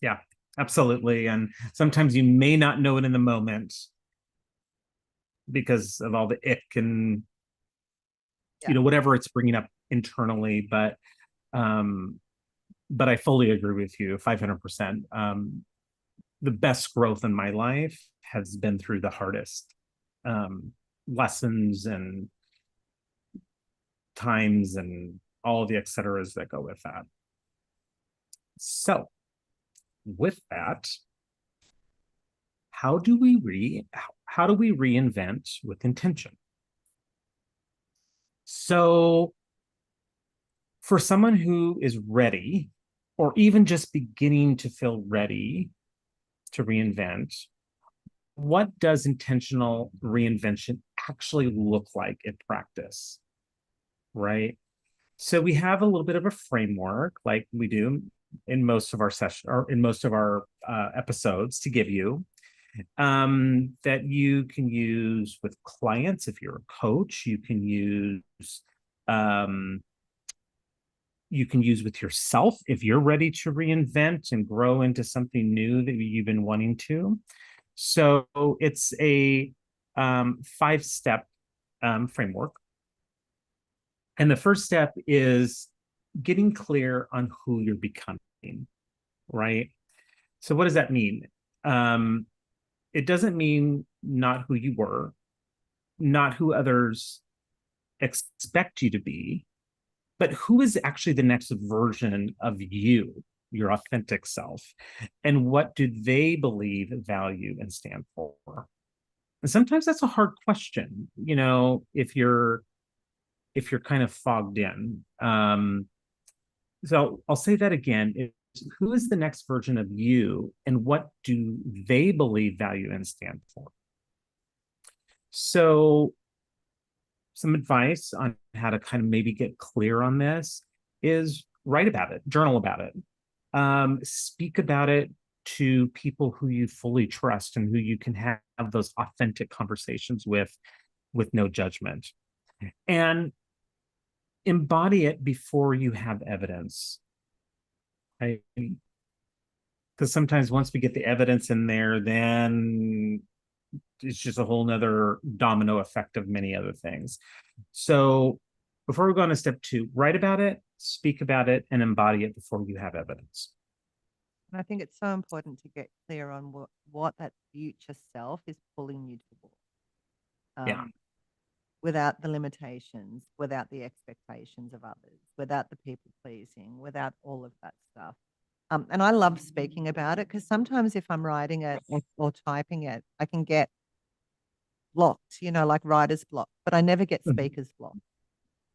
yeah, absolutely. And sometimes you may not know it in the moment because of all the ick and Yeah. whatever it's bringing up internally, um but I fully agree with you 500%. The best growth in my life has been through the hardest, um lessons and times and all the et ceteras that go with that. So with that, how do we reinvent with intention? So for someone who is ready, or even just beginning to feel ready to reinvent, what does intentional reinvention actually look like in practice? Right. So we have a little bit of a framework, like we do in most of our session or in most of our episodes, to give you, that you can use with clients. If you're a coach, um, you can use with yourself if you're ready to reinvent and grow into something new that you've been wanting to. So it's a 5-step framework. And the first step is getting clear on who you're becoming, right? So what does that mean? Um, it doesn't mean not who you were, not who others expect you to be, but who is actually the next version of you, your authentic self, and what do they believe, value, and stand for? And sometimes that's a hard question, if you're kind of fogged in. So I'll say that again: who is the next version of you, and what do they believe, value, and stand for? So some advice on how to kind of maybe get clear on this is write about it, journal about it, speak about it to people who you fully trust and who you can have those authentic conversations with no judgment, and embody it before you have evidence. Right? Because sometimes once we get the evidence in there, then it's just a whole nother domino effect of many other things. So before we go on to step 2, write about it, speak about it, and embody it before you have evidence. And I think it's so important to get clear on what that future self is pulling you towards. Yeah. Without the limitations, without the expectations of others, without the people pleasing, without all of that stuff. And I love speaking about it because sometimes if I'm writing it or typing it, I can get blocked, like writer's block, but I never get Mhm. speaker's block.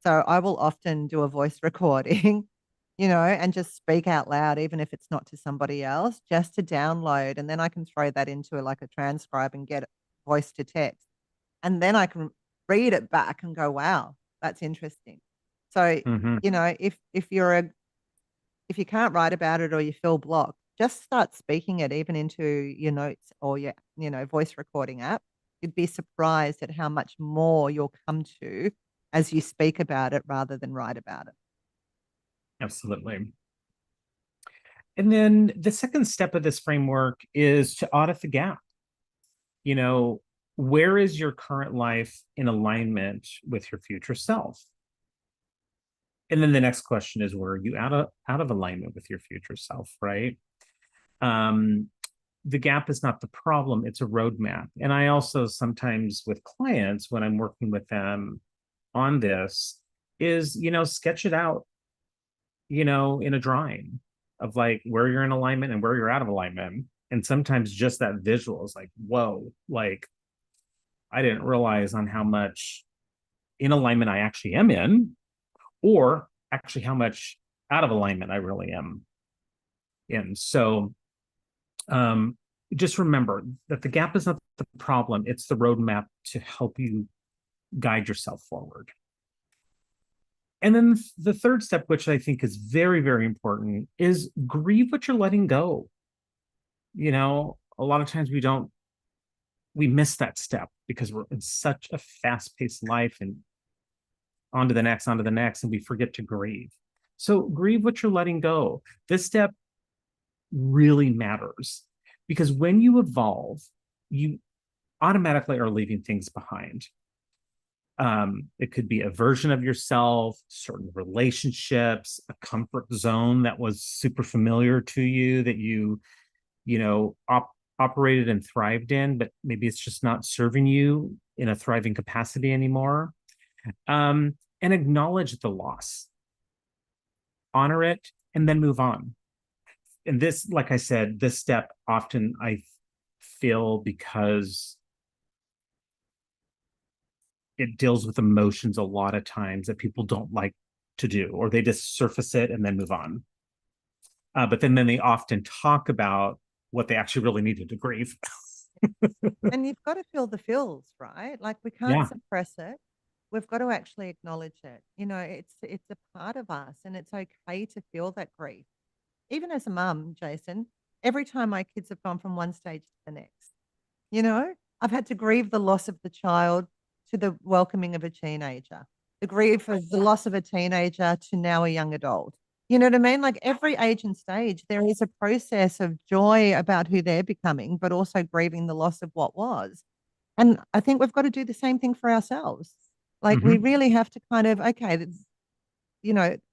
So I will often do a voice recording, and just speak out loud, even if it's not to somebody else, just to download. And then I can throw that into like a transcribe and get voice to text. And then I can read it back and go, wow, that's interesting. So, Mhm. if you can't write about it or you feel blocked, just start speaking it even into your notes or your, voice recording app. You'd be surprised at how much more you'll come to as you speak about it rather than write about it. Absolutely. And then the second step of this framework is to audit the gap. You know, where is your current life in alignment with your future self? And then the next question is, where are you out of alignment with your future self, right? Um, the gap is not the problem, it's a roadmap. And I also sometimes with clients, when I'm working with them on this, is, sketch it out, in a drawing of like where you're in alignment and where you're out of alignment. And sometimes just that visual is like, whoa, like I didn't realize on how much in alignment I actually am in, or actually how much out of alignment I really am in. So just remember that the gap is not the problem, it's the roadmap to help you guide yourself forward. And then the third step, which I think is very, very important, is grieve what you're letting go. A lot of times we miss that step because we're in such a fast-paced life and on to the next, and we forget to grieve. So grieve what you're letting go. This step really matters because when you evolve, you automatically are leaving things behind. It could be a version of yourself, certain relationships, a comfort zone that was super familiar to you that you operated and thrived in, but maybe it's just not serving you in a thriving capacity anymore. And acknowledge the loss, honor it, and then move on. And this, like I said, this step often I feel because it deals with emotions a lot of times that people don't like to do, or they just surface it and then move on. But then they often talk about what they actually really needed to grieve. And you've got to feel the feels, right? Like we can't Yeah. suppress it. We've got to actually acknowledge it. It's a part of us, and it's okay to feel that grief. Even as a mum, Jason, every time my kids have gone from one stage to the next, you know, I've had to grieve the loss of the child to the welcoming of a teenager, the grief of the loss of a teenager to now a young adult. You know what I mean? Like every age and stage, there is a process of joy about who they're becoming, but also grieving the loss of what was. And I think we've got to do the same thing for ourselves. Like we Mm-hmm. really have to kind of, okay,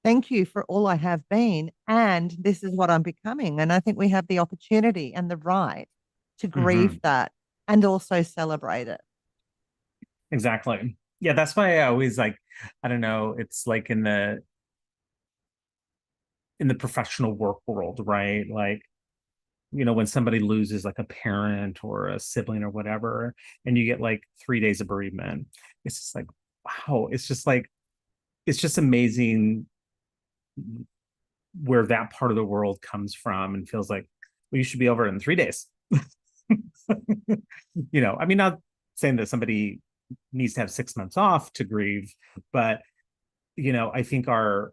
thank you for all I have been, and this is what I'm becoming. And I think we have the opportunity and the right to Mm-hmm. grieve that and also celebrate it. Exactly. Yeah, that's why I always like, I don't know, it's like in the professional work world, right? Like, when somebody loses like a parent or a sibling or whatever, and you get like 3 days of bereavement, it's just like, wow, it's just amazing where that part of the world comes from and feels like, well, you should be over it in 3 days. I mean, not saying that somebody needs to have 6 months off to grieve, but I think our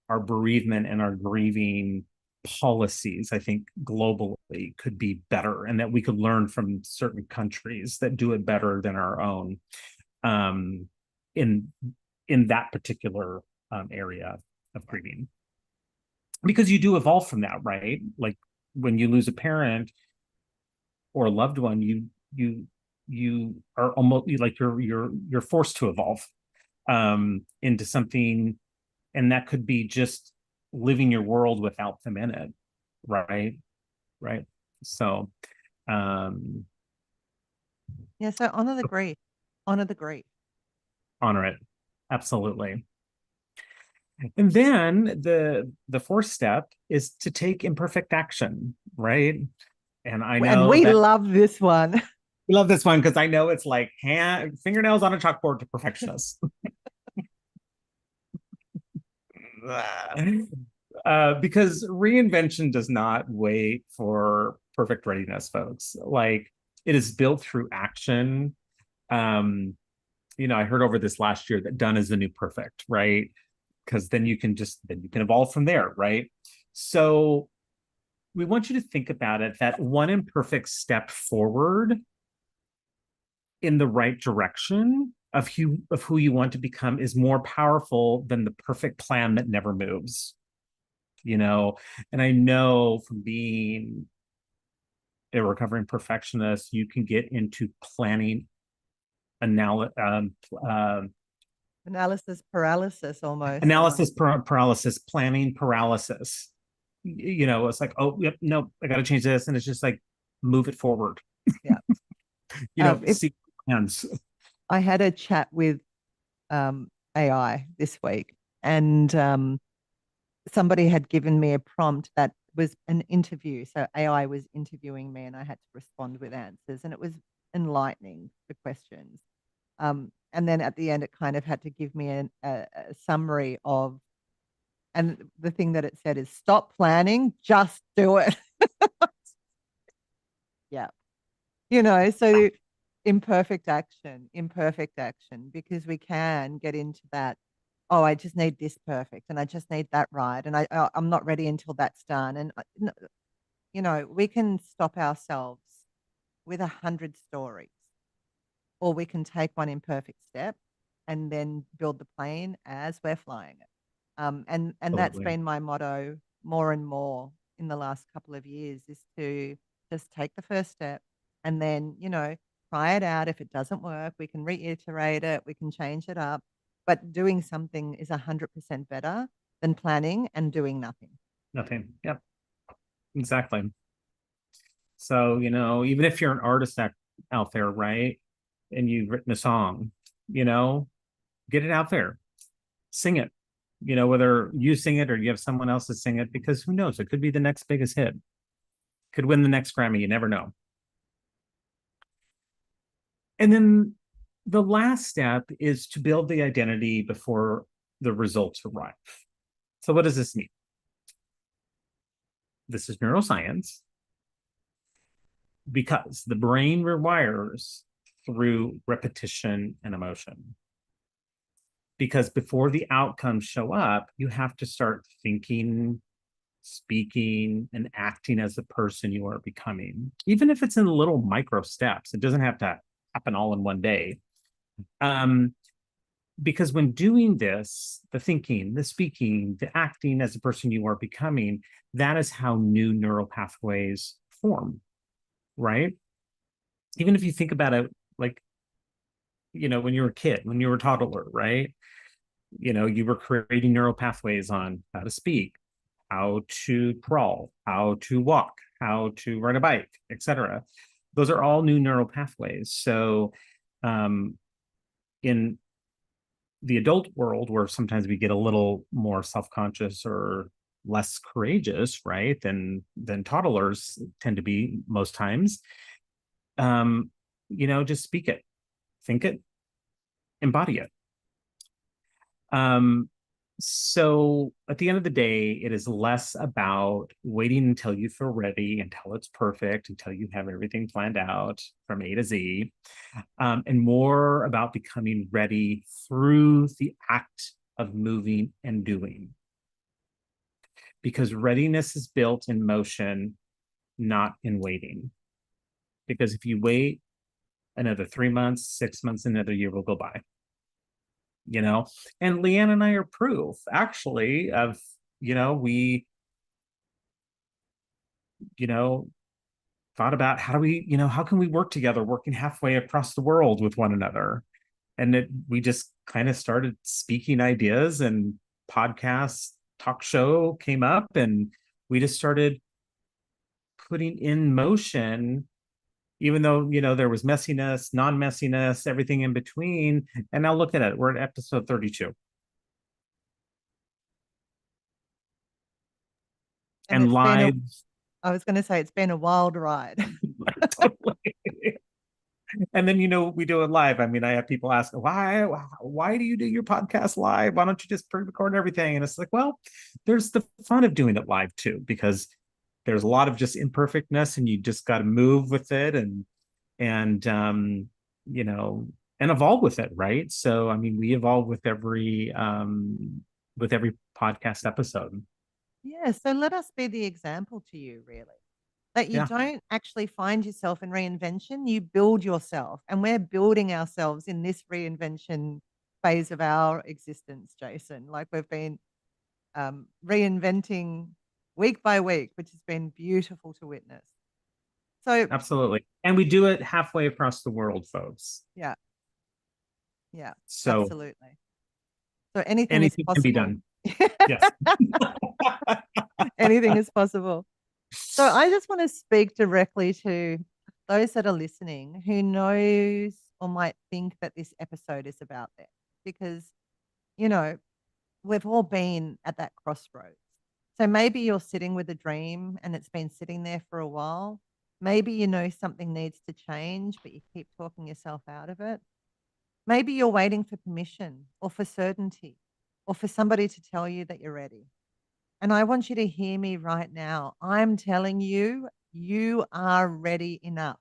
bereavement and our grieving policies, I think globally could be better, and that we could learn from certain countries that do it better than our own, um, in that particular area of grieving, because you do evolve from that, right? Like when you lose a parent or a loved one, you are almost like you're forced to evolve into something, and that could be just living your world without them in it, right. So um Yeah. So honor the grief, honor the grief. honor it, absolutely. And then the fourth step is to take imperfect action, right? And I And know we that love this one. we love this one because I know it's like fingernails on a chalkboard to perfectionists. Because reinvention does not wait for perfect readiness, folks. Like it is built through action. I heard over this last year that done is the new perfect, right? Because then you can evolve from there, right? So we want you to think about it that one imperfect step forward in the right direction of who you want to become is more powerful than the perfect plan that never moves, you know. And I know from being a recovering perfectionist, you can get into planning Analysis paralysis almost. analysis paralysis, planning paralysis. You know, it's like, oh, yep, no, I got to change this, and it's just like move it forward. Yeah. You know, If see plans. I had a chat with AI this week, and somebody had given me a prompt that was an interview. So AI was interviewing me, and I had to respond with answers, and it was enlightening, the questions. And then at the end, it kind of had to give me a summary of, and the thing that it said is, stop planning, just do it. Yeah. So imperfect action, because we can get into that. Oh, I just need this perfect, and I just need that right, and I'm not ready until that's done. And we can stop ourselves with 100 stories, or we can take one imperfect step and then build the plane as we're flying it. And that's Absolutely. been my motto more and more in the last couple of years, is to just take the first step, and then, try it out. If it doesn't work, we can reiterate it, we can change it up. But doing something is 100% better than planning and doing nothing. Nothing. Yep, exactly. So, you know, even if you're an artist out there, right? And you've written a song, you know, get it out there, sing it, you know, whether you sing it or you have someone else to sing it, because who knows? It could be the next biggest hit, could win the next Grammy. You never know. And then the last step is to build the identity before the results arrive. So, what does this mean? This is neuroscience, because the brain rewires through repetition and emotion. Because before the outcomes show up, you have to start thinking, speaking, and acting as the person you are becoming, even if it's in little micro steps. It doesn't have to happen all in one day. Um, because when doing this, the thinking, the speaking, the acting as the person you are becoming, that is how new neural pathways form, right? Even if you think about it, like, you know, when you were a kid, when you were a toddler, right? You know, you were creating neural pathways on how to speak, how to crawl, how to walk, how to ride a bike, etc. Those are all new neural pathways. So, in the adult world, where sometimes we get a little more self-conscious or less courageous, right, than toddlers tend to be most times, um, you know, just speak it, think it, embody it. Um, so at the end of the day, it is less about waiting until you feel ready, until it's perfect, until you have everything planned out from A to Z, and more about becoming ready through the act of moving and doing. Because readiness is built in motion, not in waiting. Because if you wait another 3 months, 6 months, another year will go by, you know. And Leanne and I are proof, actually, of, you know, we, you know, thought about how do we, you know, how can we work together, working halfway across the world with one another. And we just kind of started speaking ideas, and podcast talk show came up, and we just started putting in motion, even though, you know, there was messiness, non-messiness, everything in between. And now look at it, we're at episode 32. And And it's been a live. I was going to say, it's been a wild ride. Totally. And then, you know, we do it live. I mean, I have people ask, why do you do your podcast live? Why don't you just pre-record everything? And it's like, well, there's the fun of doing it live too, because there's a lot of just imperfectness, and you just got to move with it, and you know, and evolve with it, right? So I mean, we evolve with every podcast episode. Yeah, so let us be the example to you, really. that you Yeah, don't actually find yourself in reinvention, you build yourself. And we're building ourselves in this reinvention phase of our existence, Jason. Like we've been reinventing week by week, which has been beautiful to witness. So, absolutely. And we do it halfway across the world, folks. yeah, yeah, So absolutely. So anything is anything can be possible. done. Yes. Anything is possible. So I just want to speak directly to those that are listening who knows or might think that this episode is about them because, you know, we've all been at that crossroads. So maybe you're sitting with a dream and it's been sitting there for a while. Maybe you know something needs to change, but you keep talking yourself out of it. Maybe you're waiting for permission or for certainty or for somebody to tell you that you're ready. And I want you to hear me right now. I'm telling you, you are ready enough.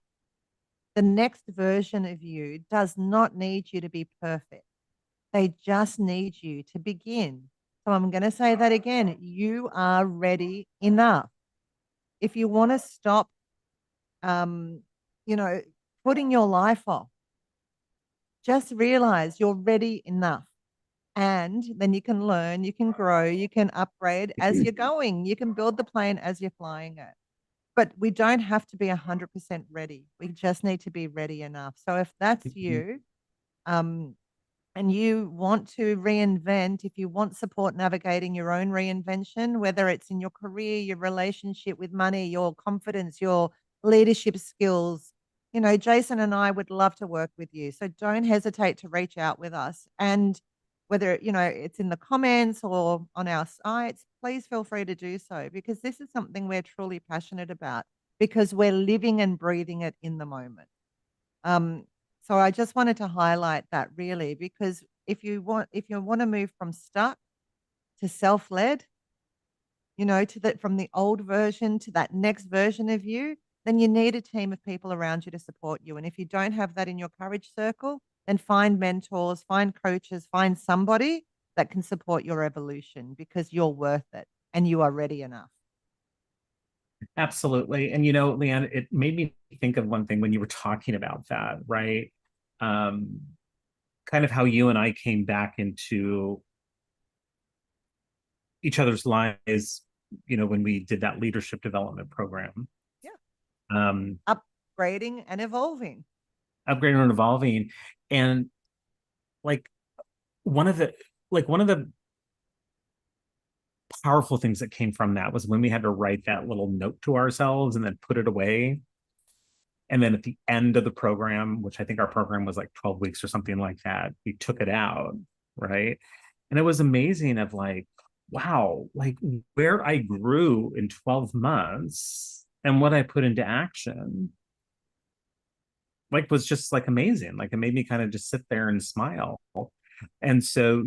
The next version of you does not need you to be perfect. They just need you to begin. So I'm going to say that again. You are ready enough. If you want to stop, um, you know, putting your life off, just realize you're ready enough. And then you can learn, you can grow, you can upgrade as you're going. You can build the plane as you're flying it. But we don't have to be 100% ready. We just need to be ready enough. So if that's you, um, and you want to reinvent, if you want support navigating your own reinvention, whether it's in your career, your relationship with money, your confidence, your leadership skills, you know, Jason and I would love to work with you. So don't hesitate to reach out with us. And whether, you know, it's in the comments or on our sites, please feel free to do so because this is something we're truly passionate about because we're living and breathing it in the moment. Um, so I just wanted to highlight that really because if you want to move from stuck to self-led, you know, to that from the old version to that next version of you, then you need a team of people around you to support you. And if you don't have that in your courage circle, then find mentors, find coaches, find somebody that can support your evolution because you're worth it and you are ready enough. Absolutely. And Leanne, it made me think of one thing when you were talking about that, right? Um, kind of how you and I came back into each other's lives, when we did that leadership development program. Yeah. Um, Upgrading and evolving. Upgrading and evolving. And like one of the one of the powerful things that came from that was when we had to write that little note to ourselves and then put it away. And then at the end of the program, which I think our program was like 12 weeks or something like that, we took it out, right? And it was amazing of like, wow, like where I grew in 12 months and what I put into action, like was just like amazing. Like it made me kind of just sit there and smile. And so,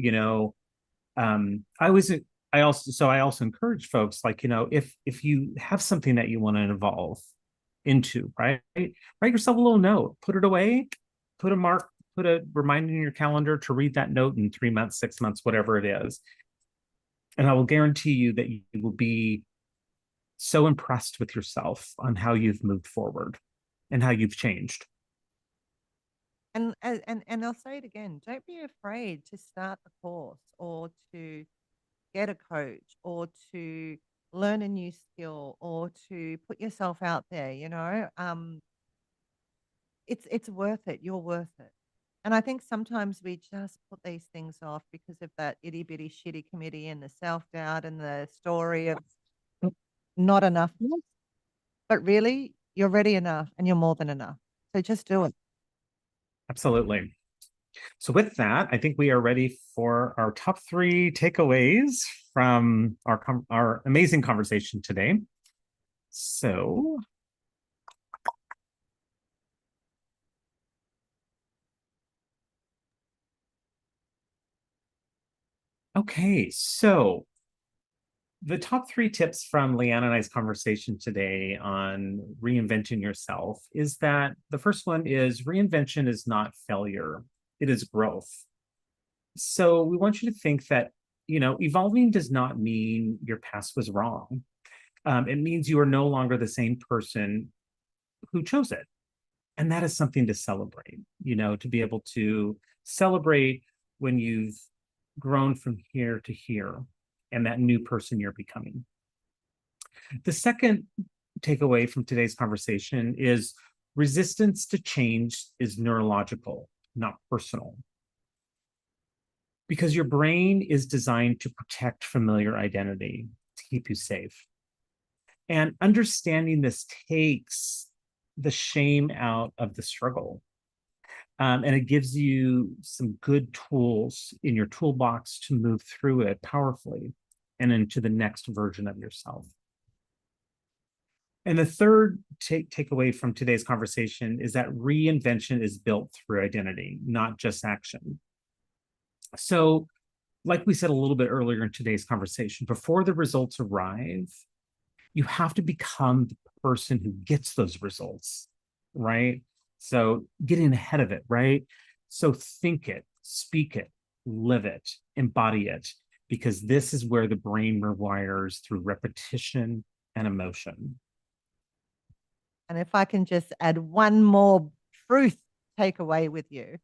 I also encourage folks like, if you have something that you want to evolve into, right? Write yourself a little note, put it away, put a mark, put a reminder in your calendar to read that note in 3 months, 6 months, whatever it is. And I will guarantee you that you will be so impressed with yourself on how you've moved forward and how you've changed. And I'll say it again, don't be afraid to start the course or to get a coach or to learn a new skill or to put yourself out there, you know. It's worth it. You're worth it. And I think sometimes we just put these things off because of that itty bitty shitty committee and the self-doubt and the story of not enough. But really, you're ready enough and you're more than enough. So just do it. Absolutely. So with that, I think we are ready for our top 3 takeaways from our amazing conversation today. So okay, so the top 3 tips from Leanne and I's conversation today on reinventing yourself is that the first one is reinvention is not failure, it is growth. So we want you to think that, evolving does not mean your past was wrong. it means you are no longer the same person who chose it. And that is something to celebrate, to be able to celebrate when you've grown from here to here and that new person you're becoming. The second takeaway from today's conversation is resistance to change is neurological, not personal. Because your brain is designed to protect familiar identity, to keep you safe. And understanding this takes the shame out of the struggle. And it gives you some good tools in your toolbox to move through it powerfully and into the next version of yourself. And the third takeaway from today's conversation is that reinvention is built through identity, not just action. So, like we said a little bit earlier in today's conversation, before the results arrive, you have to become the person who gets those results, right? So getting ahead of it, right? So think it, speak it, live it, embody it, because this is where the brain rewires through repetition and emotion. And if I can just add one more truth takeaway with you,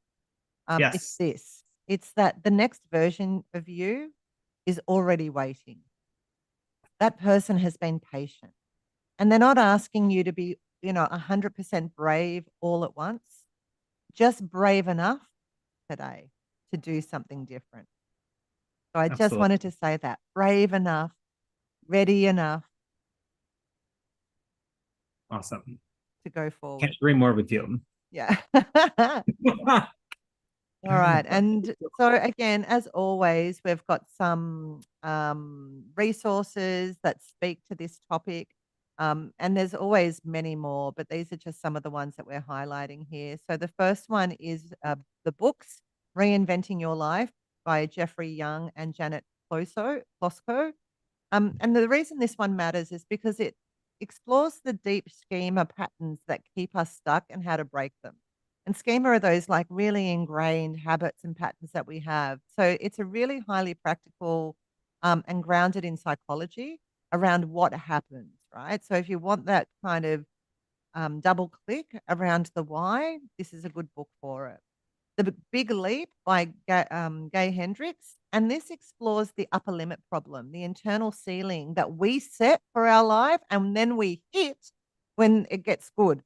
it's Yes, this. It's that the next version of you is already waiting. That person has been patient. And they're not asking you to be, 100% brave all at once. Just brave enough today to do something different. So I just absolutely. wanted to say that brave enough, ready enough Awesome. to go Can't forward. agree more with you. Yeah. All right. And so, again, as always, we've got some resources that speak to this topic. And there's always many more, but these are just some of the ones that we're highlighting here. So, the first one is the books Reinventing Your Life by Jeffrey Young and Janet Klosko. And the reason this one matters is because it explores the deep schema patterns that keep us stuck and how to break them. And schema are those like really ingrained habits and patterns that we have. So it's a really highly practical and grounded in psychology around what happens, right? So if you want that kind of double click around the why, this is a good book for it. The Big Leap by Gay Hendricks, and this explores the upper limit problem, the internal ceiling that we set for our life and then we hit when it gets good.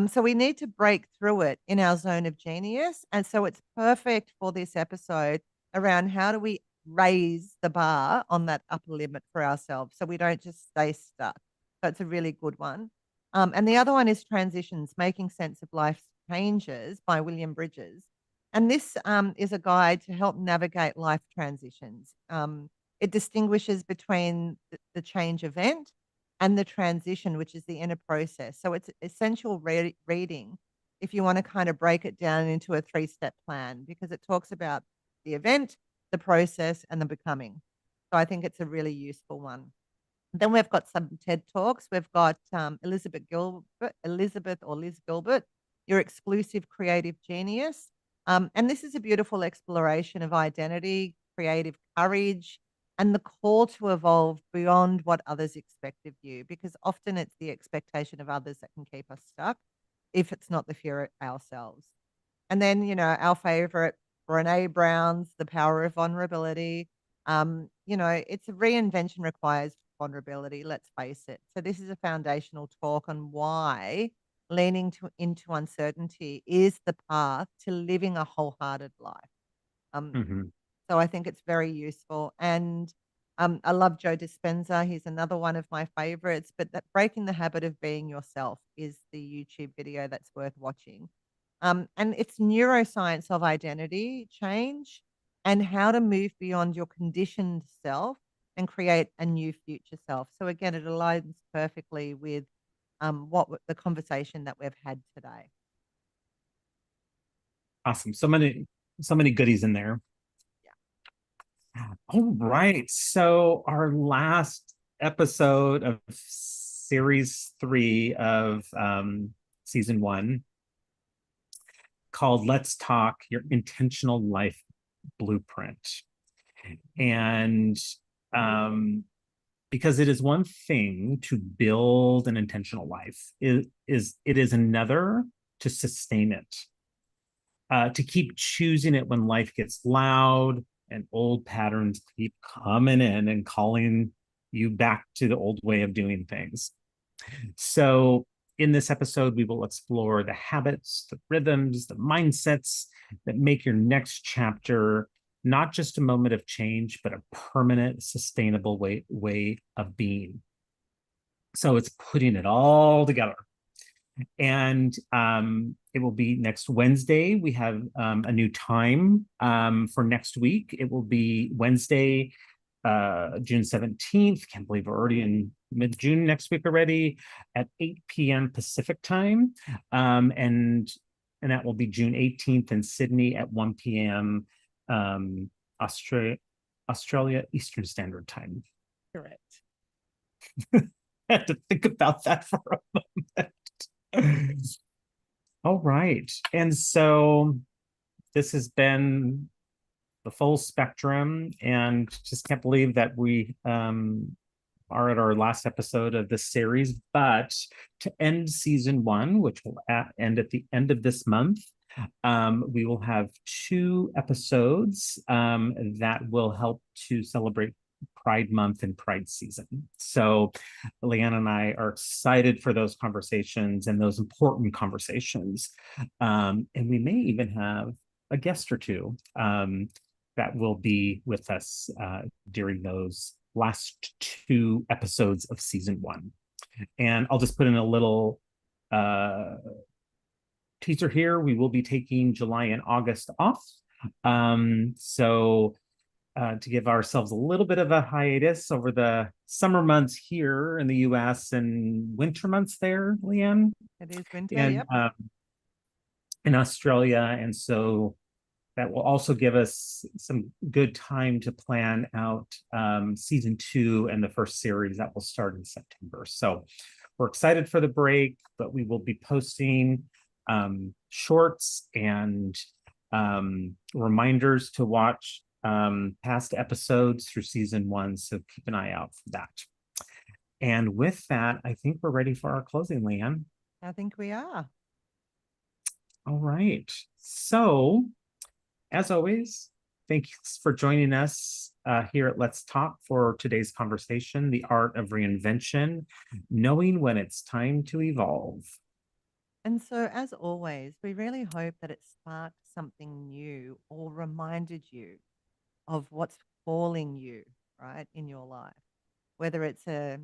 So we need to break through it in our zone of genius, and so it's perfect for this episode around how do we raise the bar on that upper limit for ourselves so we don't just stay stuck. So it's a really good one. And the other one is Transitions, Making Sense of Life's Changes by William Bridges. And this is a guide to help navigate life transitions. It distinguishes between the change event and the transition, which is the inner process. So it's essential reading if you want to kind of break it down into a 3-step plan because it talks about the event, the process, and the becoming. So I think it's a really useful one. Then we've got some TED Talks. We've got Elizabeth or Liz Gilbert, Your Exclusive Creative Genius. And this is a beautiful exploration of identity, creative courage, and the call to evolve beyond what others expect of you, because often it's the expectation of others that can keep us stuck if it's not the fear ourselves. And then, our favorite, Brene Brown's The Power of Vulnerability. It's a reinvention requires vulnerability, let's face it. So this is a foundational talk on why leaning into uncertainty is the path to living a wholehearted life. Um, Mhm. so I think it's very useful. And I love Joe Dispenza. He's another one of my favorites. But that Breaking the Habit of Being Yourself is the YouTube video that's worth watching. And it's neuroscience of identity change and how to move beyond your conditioned self and create a new future self. So again, it aligns perfectly with the conversation that we've had today. Awesome. So many goodies in there. All right. So our last episode of series 3 of season 1 called Let's Talk Your Intentional Life Blueprint. And because it is one thing to build an intentional life. It is another to sustain it, to keep choosing it when life gets loud and old patterns keep coming in and calling you back to the old way of doing things. So, in this episode, we will explore the habits, the rhythms, the mindsets that make your next chapter not just a moment of change, but a permanent, sustainable way of being. So, it's putting it all together. And it will be next Wednesday. We have a new time for next week. It will be Wednesday, June 17th. Can't believe we're already in mid-June next week already at 8 p.m. Pacific time. And that will be June 18th in Sydney at 1 p.m. Australia Eastern Standard Time. Correct. I had to think about that for a moment. All right. And so this has been the full spectrum, and just can't believe that we are at our last episode of this series. But to end season 1, which will end at the end of this month, we will have 2 episodes that will help to celebrate Pride Month and Pride season. So Leanne and I are excited for those conversations and those important conversations. And we may even have a guest or two that will be with us during those last 2 episodes of season 1. And I'll just put in a little teaser here. We will be taking July and August off. So to give ourselves a little bit of a hiatus over the summer months here in the US and winter months there, Leanne. It is winter, and, yep. In Australia. And so that will also give us some good time to plan out season 2 and the first series that will start in September. So we're excited for the break, but we will be posting shorts and reminders to watch past episodes through season 1. So keep an eye out for that. And with that, I think we're ready for our closing, Leanne. I think we are. All right. So, as always, thanks for joining us here at Let's Talk for today's conversation, The Art of Reinvention, Knowing When It's Time to Evolve. And so, as always, we really hope that it sparked something new or reminded you of what's calling you, right, in your life, whether it's a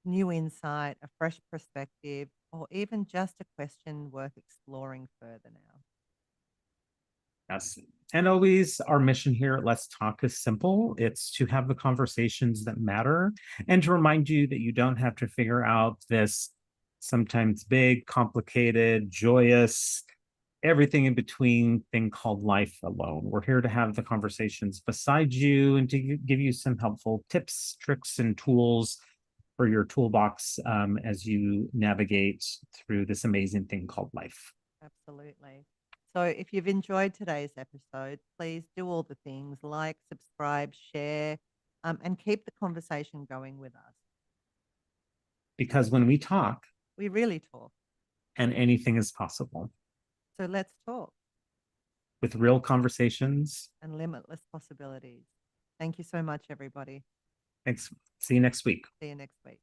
new insight, a fresh perspective, or even just a question worth exploring further now. Yes. And always, our mission here at Let's Talk is simple. It's to have the conversations that matter and to remind you that you don't have to figure out this sometimes big, complicated, joyous, everything in between thing called life alone. We're here to have the conversations beside you and to give you some helpful tips, tricks, and tools for your toolbox as you navigate through this amazing thing called life. Absolutely. So, if you've enjoyed today's episode, please do all the things like, subscribe, share, and keep the conversation going with us. Because when we talk, We really talk. and anything is possible. So, let's talk. With real conversations. And limitless possibilities. Thank you so much, everybody. Thanks. See you next week. See you next week.